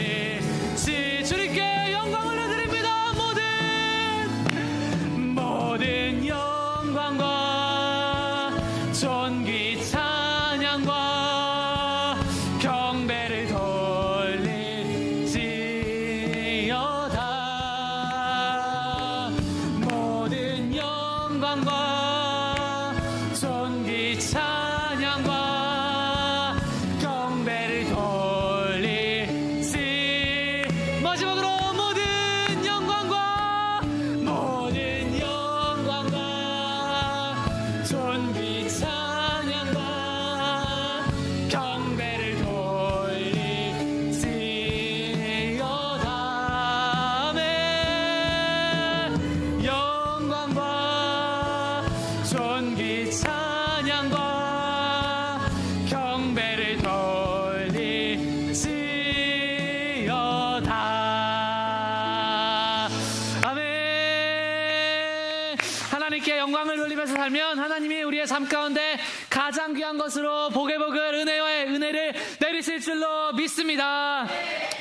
S1: 하나님께 영광을 돌리면서 살면 하나님이 우리의 삶 가운데 가장 귀한 것으로 복의 복을 은혜와의 은혜를 내리실 줄로 믿습니다.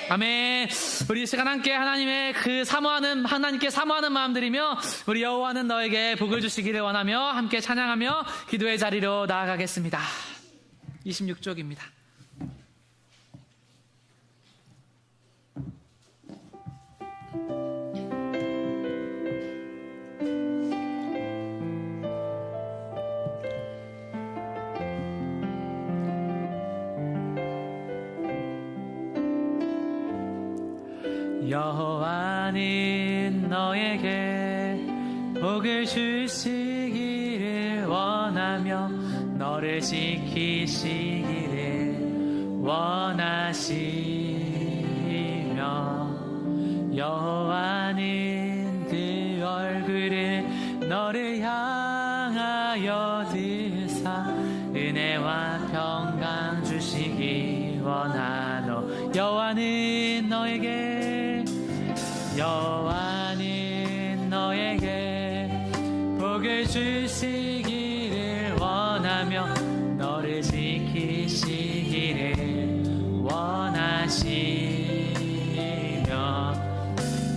S1: 아멘. 우리 이 시간 함께 하나님의 하나님께 사모하는 마음들이며 우리 여호와는 너에게 복을 주시기를 원하며 함께 찬양하며 기도의 자리로 나아가겠습니다. 26쪽입니다. 여호와는 너에게 복을 주시기를 원하며 너를 지키시기를 원하시며 여호와는 그 얼굴을 너를 향하여 드사 은혜와 평강 주시기 원하노. 여호와는 너에게 복을 주시기를 원하며 너를 지키시기를 원하시며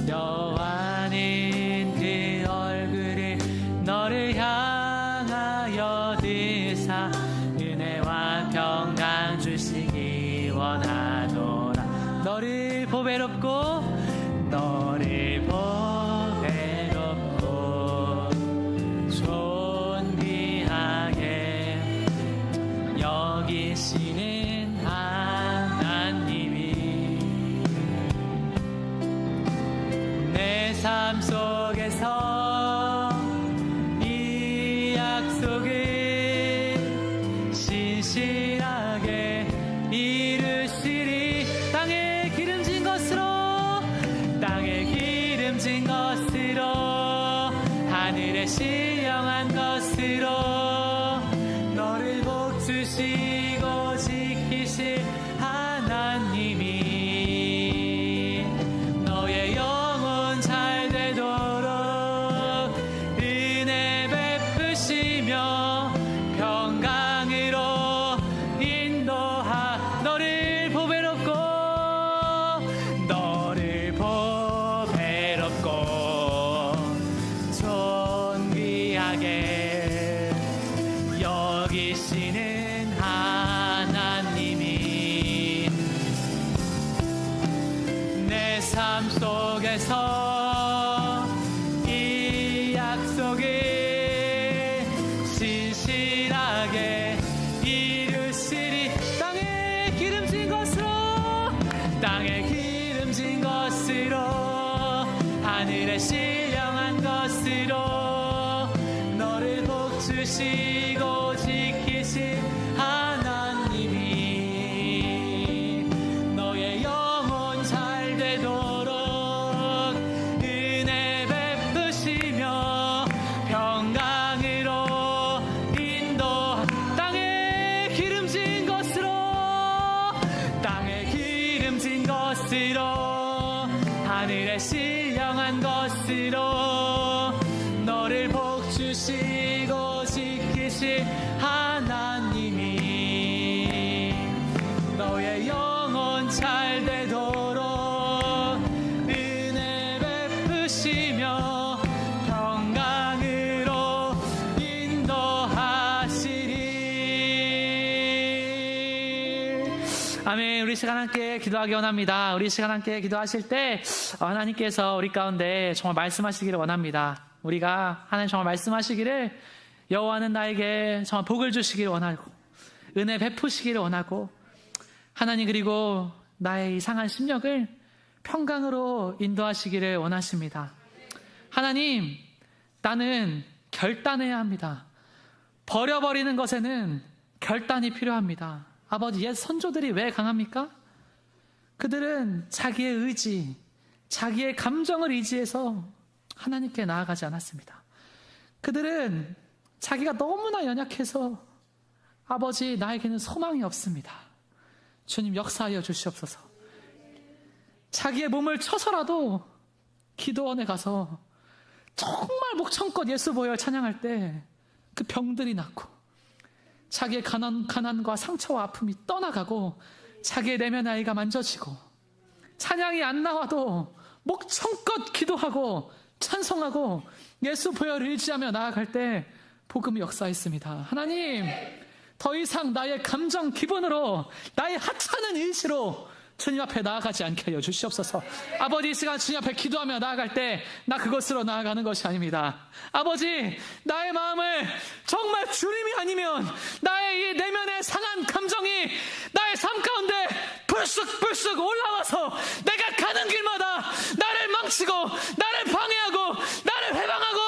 S1: 여호와는 그 얼굴을 너를 향하여 드사 은혜와 평강 주시기 원하노라. 너를 보배롭고 존귀하게 여기시는 하나님이 내 삶 속에서 이 약속을 신실하게 이루시리. 땅에 기름진 것으로 하늘에 신령한 것으로 너를 복 주시고 지키실 하나님이 너의 영혼 잘 되도록 은혜 베푸시며 평강으로 인도하. 너를 보배롭고 존귀하게 여기시는 하나님이 내 삶 속에서 이 약속을 신실하게 이루시리. 땅에 기름진 것으로 하늘에 신령한 것으로 너를 복 주시고 지키신 하나님이 너의 영혼 잘 되도록 은혜 베푸시며 평강으로 인도. 땅에 기름진 것으로 하늘에 신령한 것으로 너를 복 주시고 지키실 하나님이 너의 영혼 잘 되도록 은혜 베푸시며 평강으로 인도하시리. 아멘. 우리 시간 함께 기도하기 원합니다. 우리 시간 함께 기도하실 때 하나님께서 우리 가운데 정말 말씀하시기를 원합니다. 우리가 하나님 정말 말씀하시기를 여호와는 나에게 정말 복을 주시기를 원하고 은혜 베푸시기를 원하고 하나님 그리고 나의 이상한 심령을 평강으로 인도하시기를 원하십니다. 하나님, 나는 결단해야 합니다. 버려버리는 것에는 결단이 필요합니다. 아버지, 옛 선조들이 왜 강합니까? 그들은 자기의 의지, 자기의 감정을 의지해서 하나님께 나아가지 않았습니다. 그들은 자기가 너무나 연약해서 아버지, 나에게는 소망이 없습니다. 주님 역사하여 주시옵소서. 자기의 몸을 쳐서라도 기도원에 가서 정말 목청껏 예수 보여 찬양할 때 그 병들이 낫고 자기의 가난과 상처와 아픔이 떠나가고 자기의 내면의 아이가 만져지고 찬양이 안 나와도 목청껏 기도하고 찬송하고 예수 보혈을 의지하며 나아갈 때 복음이 역사했습니다. 하나님, 더 이상 나의 감정 기분으로 나의 하찮은 의지로 주님 앞에 나아가지 않게 하여 주시옵소서. 아버지, 이 시간 주님 앞에 기도하며 나아갈 때 나 그것으로 나아가는 것이 아닙니다. 아버지, 나의 마음을 정말 주님이 아니면 나의 이 내면의 상한 감정이 나의 삶 가운데 불쑥불쑥 올라와서 내가 가는 길마다 나를 망치고 나를 방해하고 나를 회방하고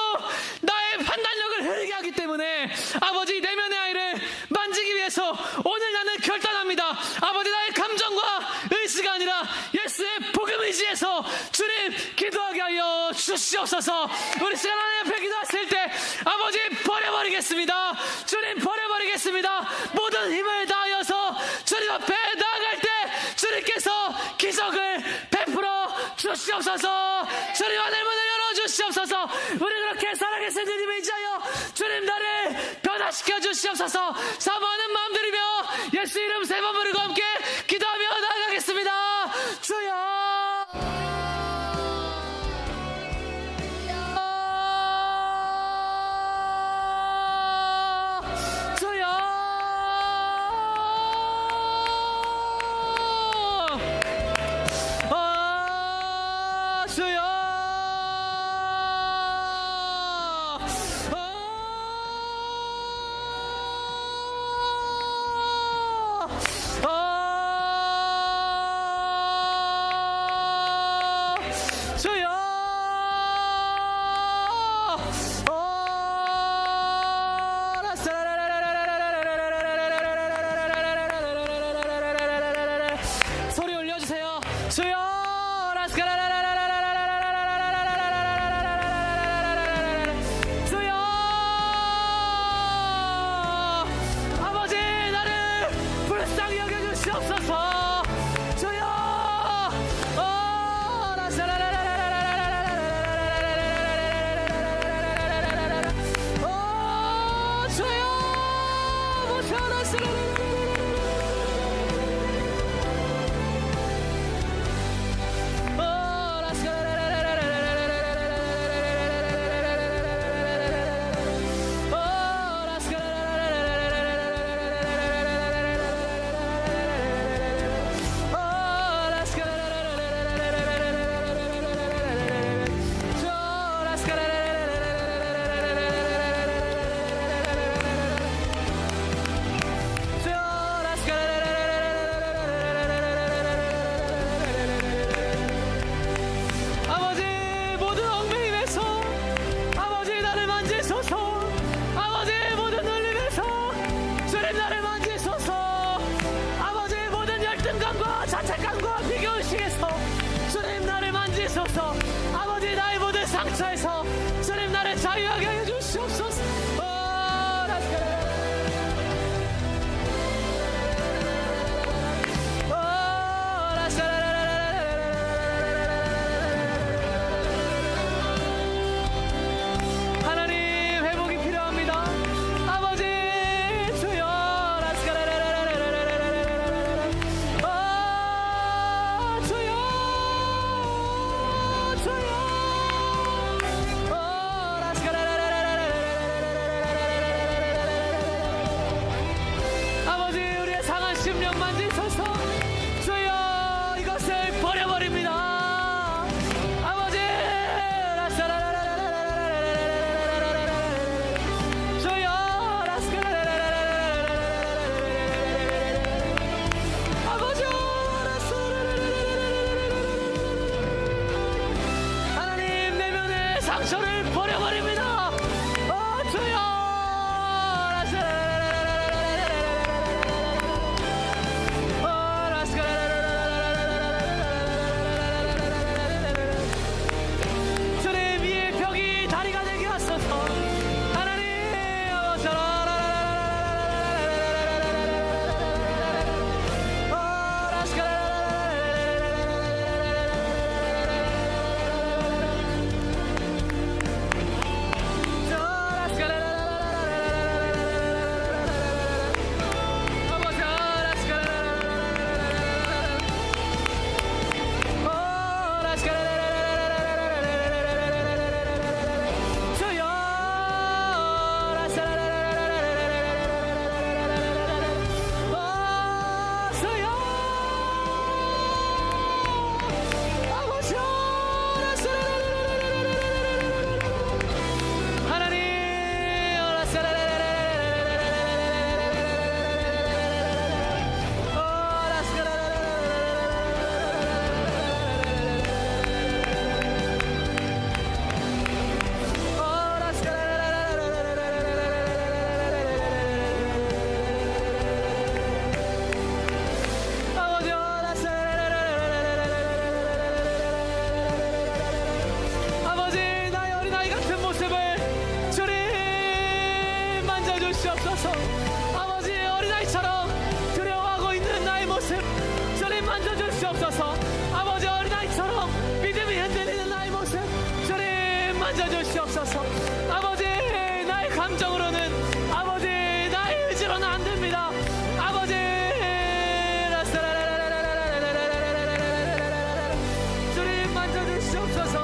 S1: 나의 판단력을 흐리게 하기 때문에 아버지, 내면의 아이를 만지기 위해서 오늘 나는 결단합니다. 아버지, 나의 감정과 의지가 아니라 예수의 복음 의지에서 주님 기도하게 하여 주시옵소서. 우리 시간 하나님 앞에 기도했을 때 아버지, 버려버리겠습니다. 주님, 버려버리겠습니다. 모든 힘을 다하여서 주님 앞에 나아갈 때 주님께서 기적을 베풀어 주시옵소서. 주님, 하늘문을 열어주시옵소서. 우리 그렇게 사랑했을 주님을 의지하여 주님 나를 변화시켜 주시옵소서. 사모하는 마음 들이며 예수 이름 세 번 부르고 함께 기도하며 나아가겠습니다. 주여, 상처에서 주님 나를 자유하게 해주시옵소서. 하나님, 회복이 필요합니다. 아버지, 주여. 아버지, 우리의 상한 심령 만지소서. 주여, 이것을 버려버립니다. 아버지, 주여, 아버지, 하나님, 내면의 상처를 버려버립니다. 주여. 주님, 이의 벽이 다리가 되게 하소서. 하나님, 만져주시옵소서. 아버지, 나의 감정으로는, 아버지, 나의 의지로는 안 됩니다. 아버지, 주님 만져주시옵소서.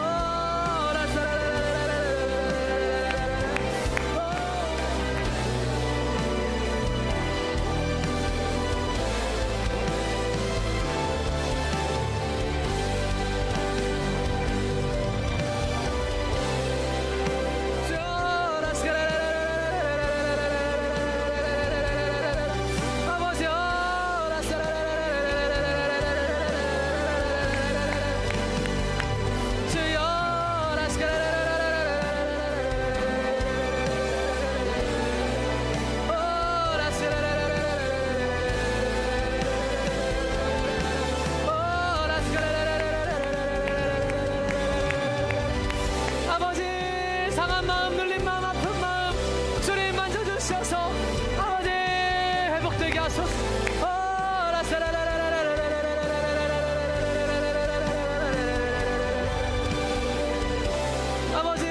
S1: 상한 마음, 눌린 마음, 아픈 마음 주님 만져주셔서 아버지 회복되게 하소서. 아버지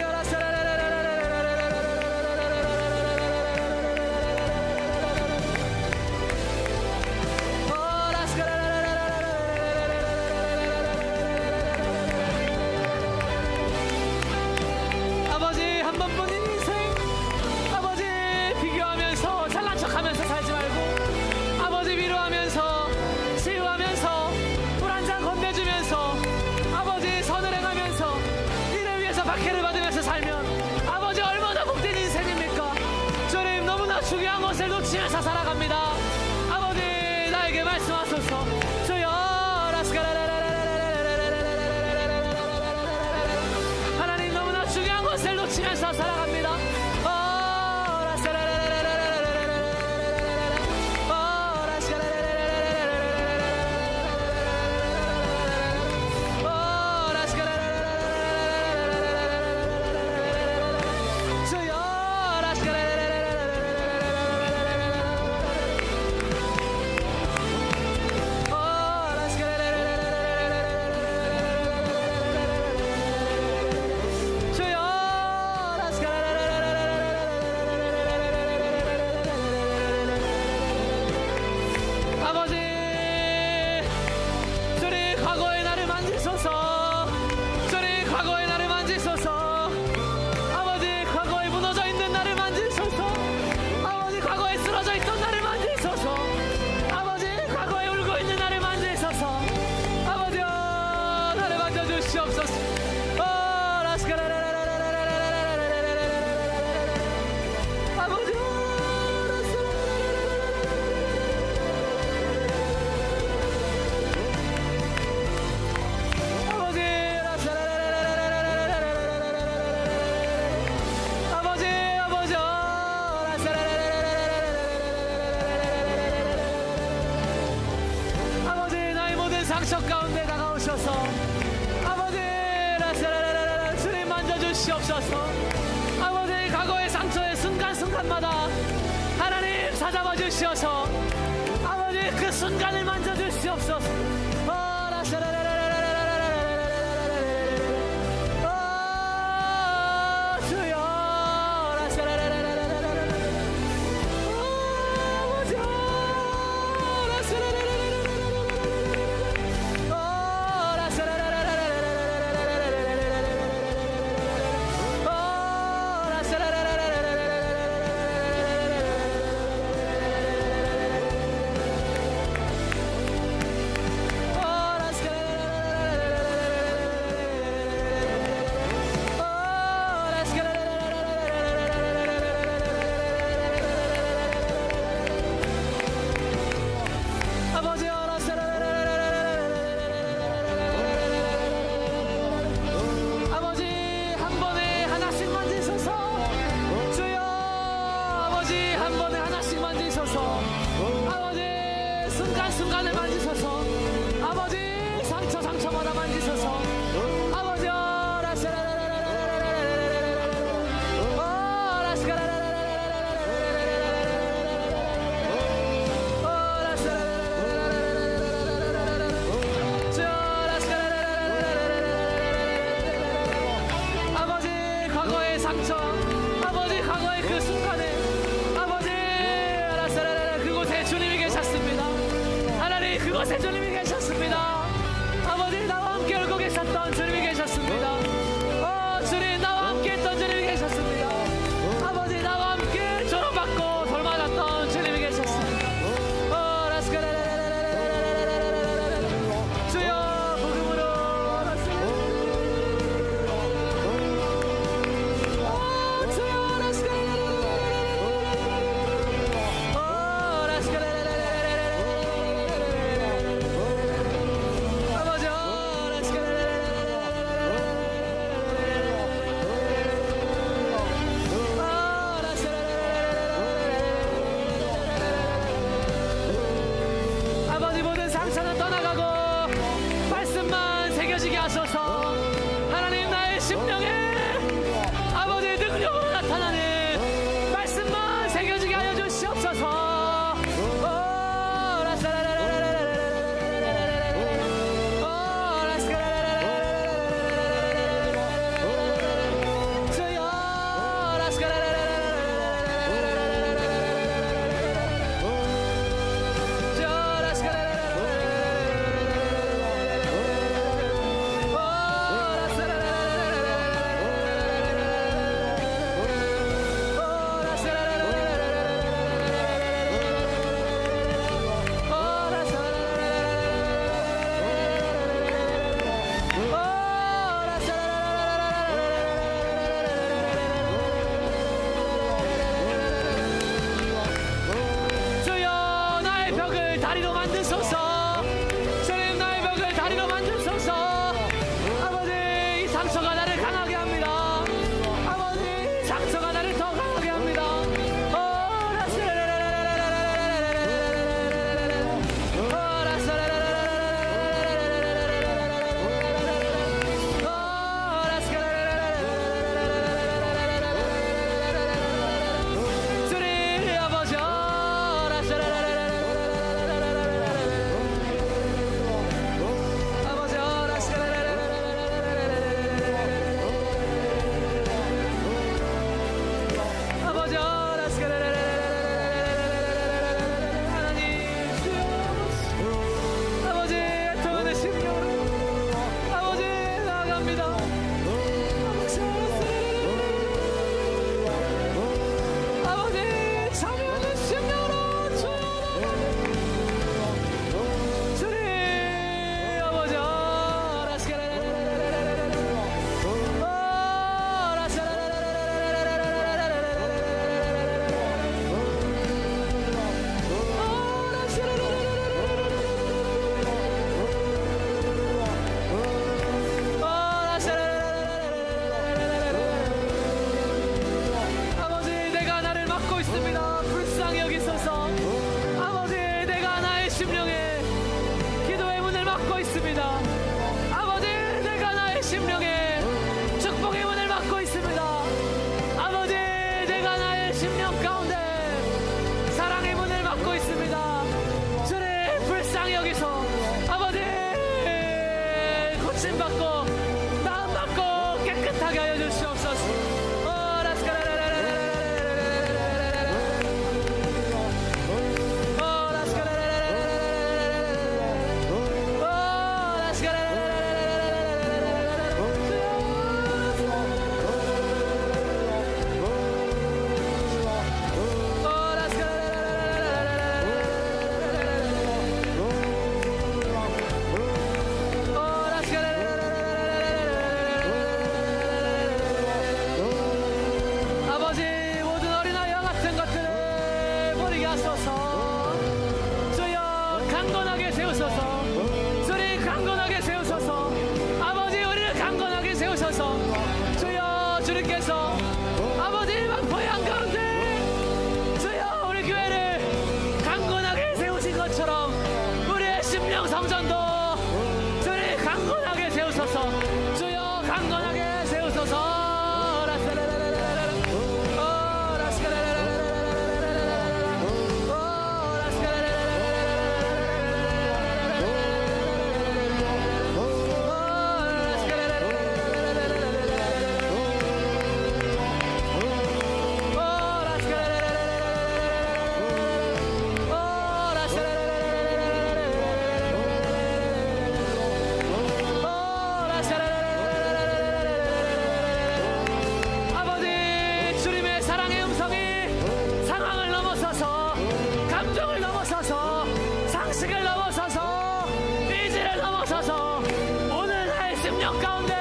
S1: 아버지 한 번뿐인 인생, 아버지 비교하면서 잘난 척하면서 살지 말고 아버지 위로하면서 치유하면서 물 한 잔 건네주면서 아버지 선을 행하면서 이를 위해서 박해를 받으면서 살면 아버지 얼마나 복된 인생입니까? 주님 너무나 중요한 것을 놓치면서 살아갑니다. 아버지 나에게 말씀하소서. 주여 하나님 너무나 중요한 것을 놓치면서 살아갑니다. 아버지 주님 과거의 나를 만지소서. 주님 과거의 나를 만지소서. 아버지 과거에 무너져 있는 나를 만지소서. 아버지 과거에 쓰러져 있던 나를 만지소서. 아버지 과거에 울고 있는 나를 만지소서. 아버지여 나를 만져주시옵소서. 아버지여 아버지 나의 모든 상처 가운데 다가오셔서 아버지 주님 만져주시옵소서. 아버지 과거의 상처의 순간순간마다 하나님 찾아봐 주시어서 아버지 그 순간을 만져주시옵소서. 순간순간을 만지소서. 아버지 상처마다 만지소서. 아버지 아버지 상처, 아버지 과거의 그 순간에 아버지 그곳에 주님이 계셨습니다. 하나님 그곳에 주님이 계셨습니다. 아버지 나와 함께 울고 계셨던 주님이 계셨습니다. 주님 나와 함께 했던 주님이 계셨습니다. 아버지 나와 함께 조롱받고 돌맞았던 주님이 계셨습니다. 주여 복음으로 아버지 모든 상처는 떠나가고 말씀만 새겨지게 하소서. 하나님 나의 심령에 아버지 능력으로 나타나는 말씀만 새겨지게 하여 주시옵소서. 주여 나의 벽을 다리로 만드소서. 주님 나의 벽을 다리로 만드소서. 아버지 이 상처가 나를 강하게 합니다. 아버지 이 상처가 나를 더 강하게 합니다. 주님 아버지 아버지 하나님 주여 아버지 애통하는 심령으로 아버지 나아갑니다. 아버지 참여하는 심령으로 주여 주님 아버지 아버지 내가 나를 막고 있습니다. 불쌍히 여기소서. 아버지 내가 나의 심령에 기도의 문을 막고 있습니다. 아버지 내가 나의 심령에 축복의 문을 막고 있습니다. 아버지 내가 나의 심령 가운데 사랑의 문을 막고 있습니다. 주님 불쌍히 여기서 아버지 고침받고 나음받고 깨끗하게 하여 주시옵소서. 아버지 모든 어린아이와 같은 것들을 버리게 하소서. 주여 강건하게 세우소서. 주님 강건하게 세우소서. 아버지 우리를 강건하게 세우소서. 주여 주님께서 아버지 방포의 한가운데 주여 우리 교회를 강건하게 세우신 것처럼 우리의 심령 성전도 주님 강건하게 세우소서. 주여 강건하게 세우소서. 10년 가운데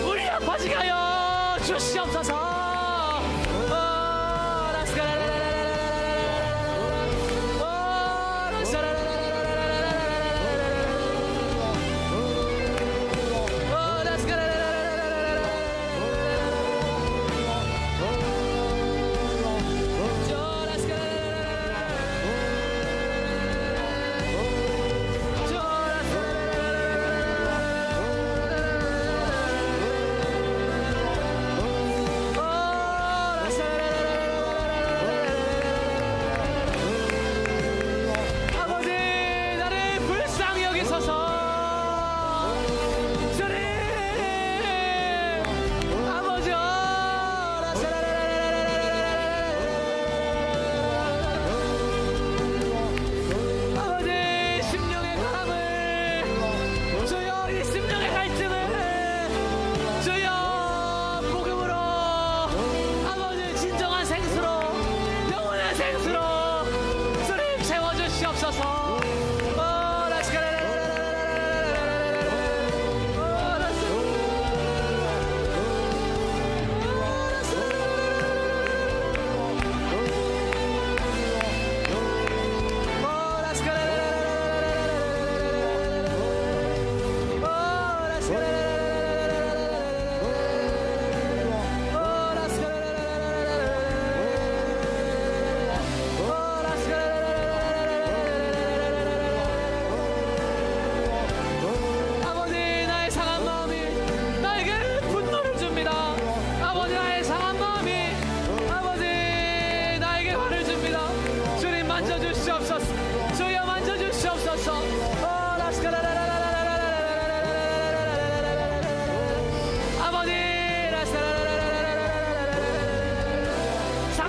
S1: 우리 아버지가 하여 주시옵소서.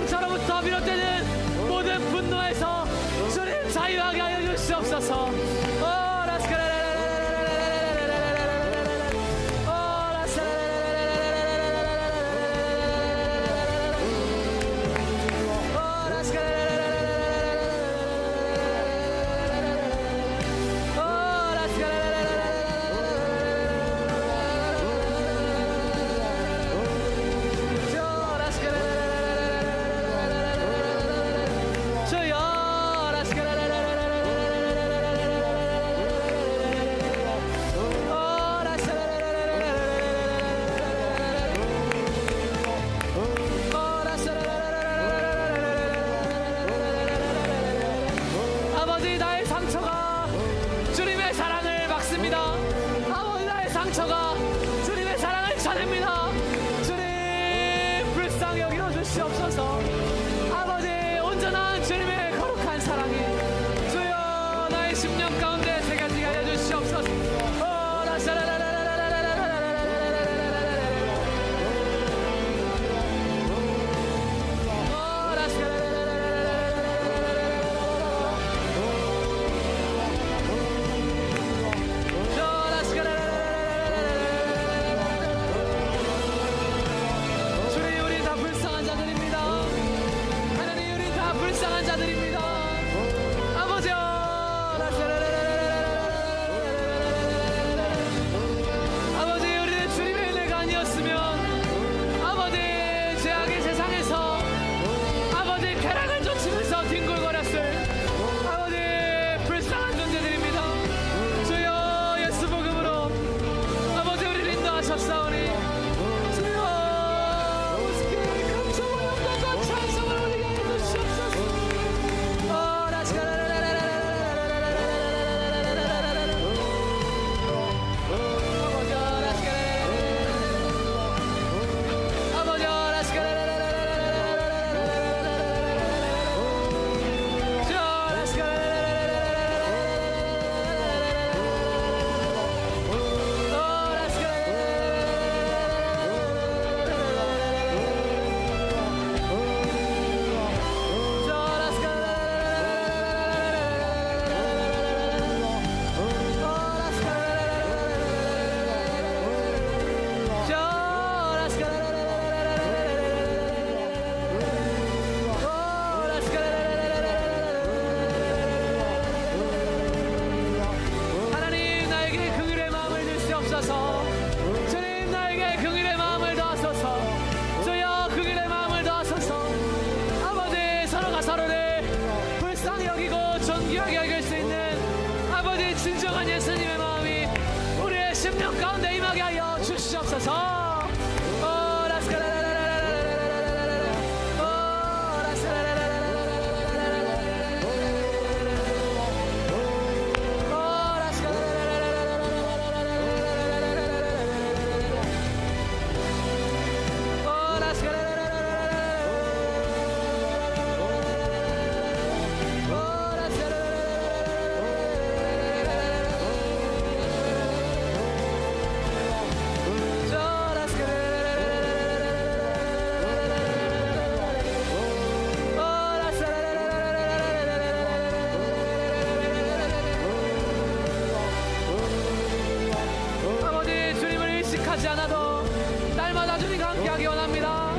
S1: 상처로부터 비롯되는 모든 분노에서 주님 자유하게 하여 주시옵소서. 상처가 주님의 사랑을 전합니다. 주님 불쌍히 여겨 주시옵소서. 아버지 온전한 주님의 거룩한 사랑이 주여 나의 10년 가운데 새겨지게 하여 주시옵소서. 주님 나에게 긍휼의 마음을 더하소서. 주여 긍휼의 마음을 더하소서. 아버지 서로가 서로를 불쌍히 여기고 존귀하게 여길 수 있는 아버지 진정한 예수님의 마음이 우리의 심령 가운데 임하게 하여 주시옵소서. 하지 않아도 날마다 주님과 함께하기 원합니다.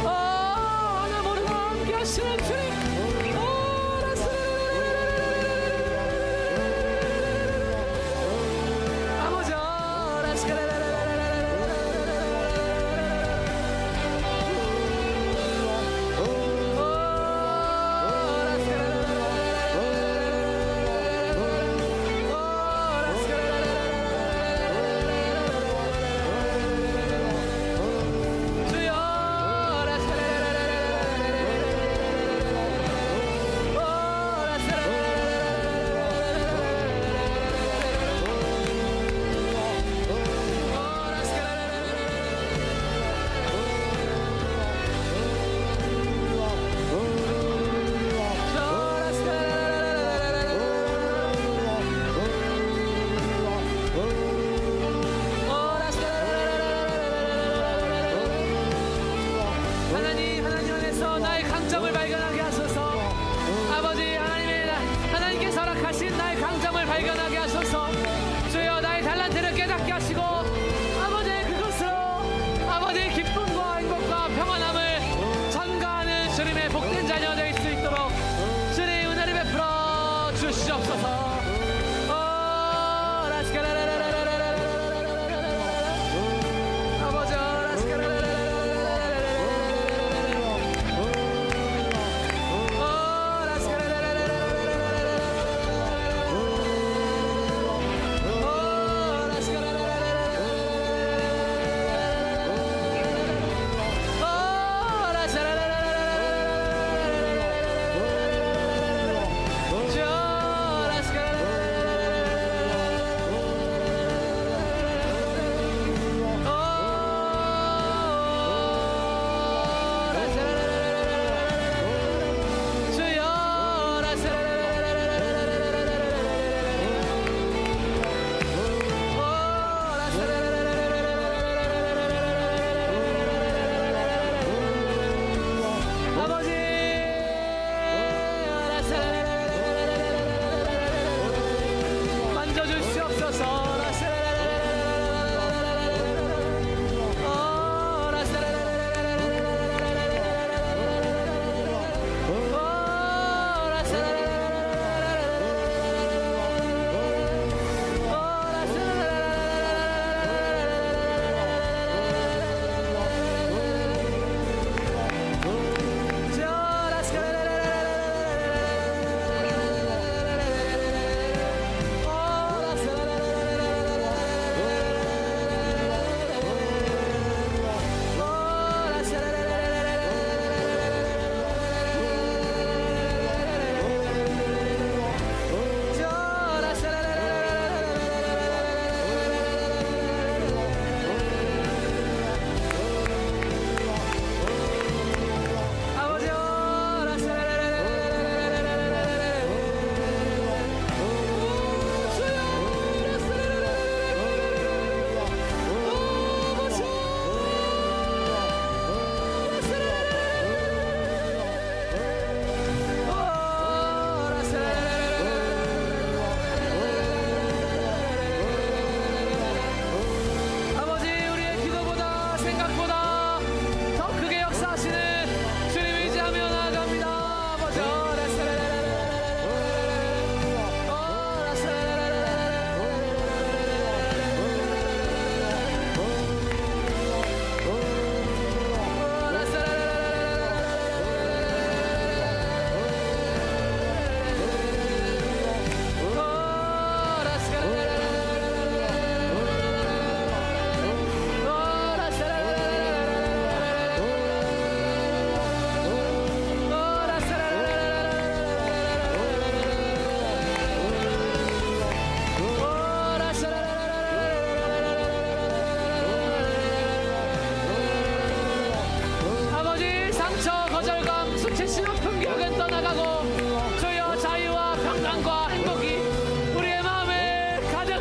S1: 나 모르고 함께하시는 주님. 아버지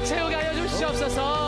S1: 채우게 하여 주시옵소서.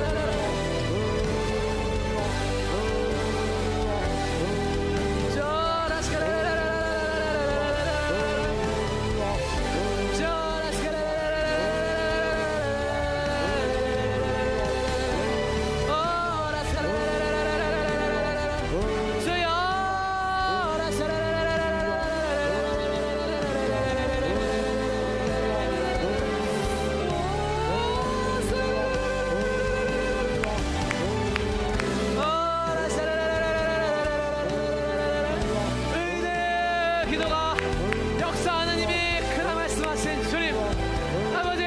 S1: 기도가 역사하는 힘이 크다 말씀하신 주님 아버지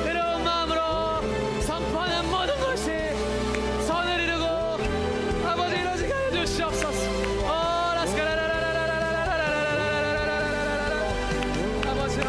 S1: 새로운 마음으로 선포하는 모든 것이 선을 이루고 아버지 이루어지게 하여 주시옵소서. 아버지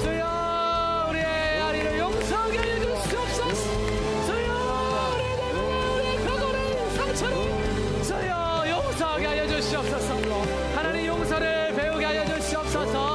S1: 주여 우리의 아리를 용서하게 하여 주시옵소서. 주여 우리의 과거를 상처를 주여 용서하게 하여 주시옵소서. 하나님 용서를 배우게 하여 주시옵소서.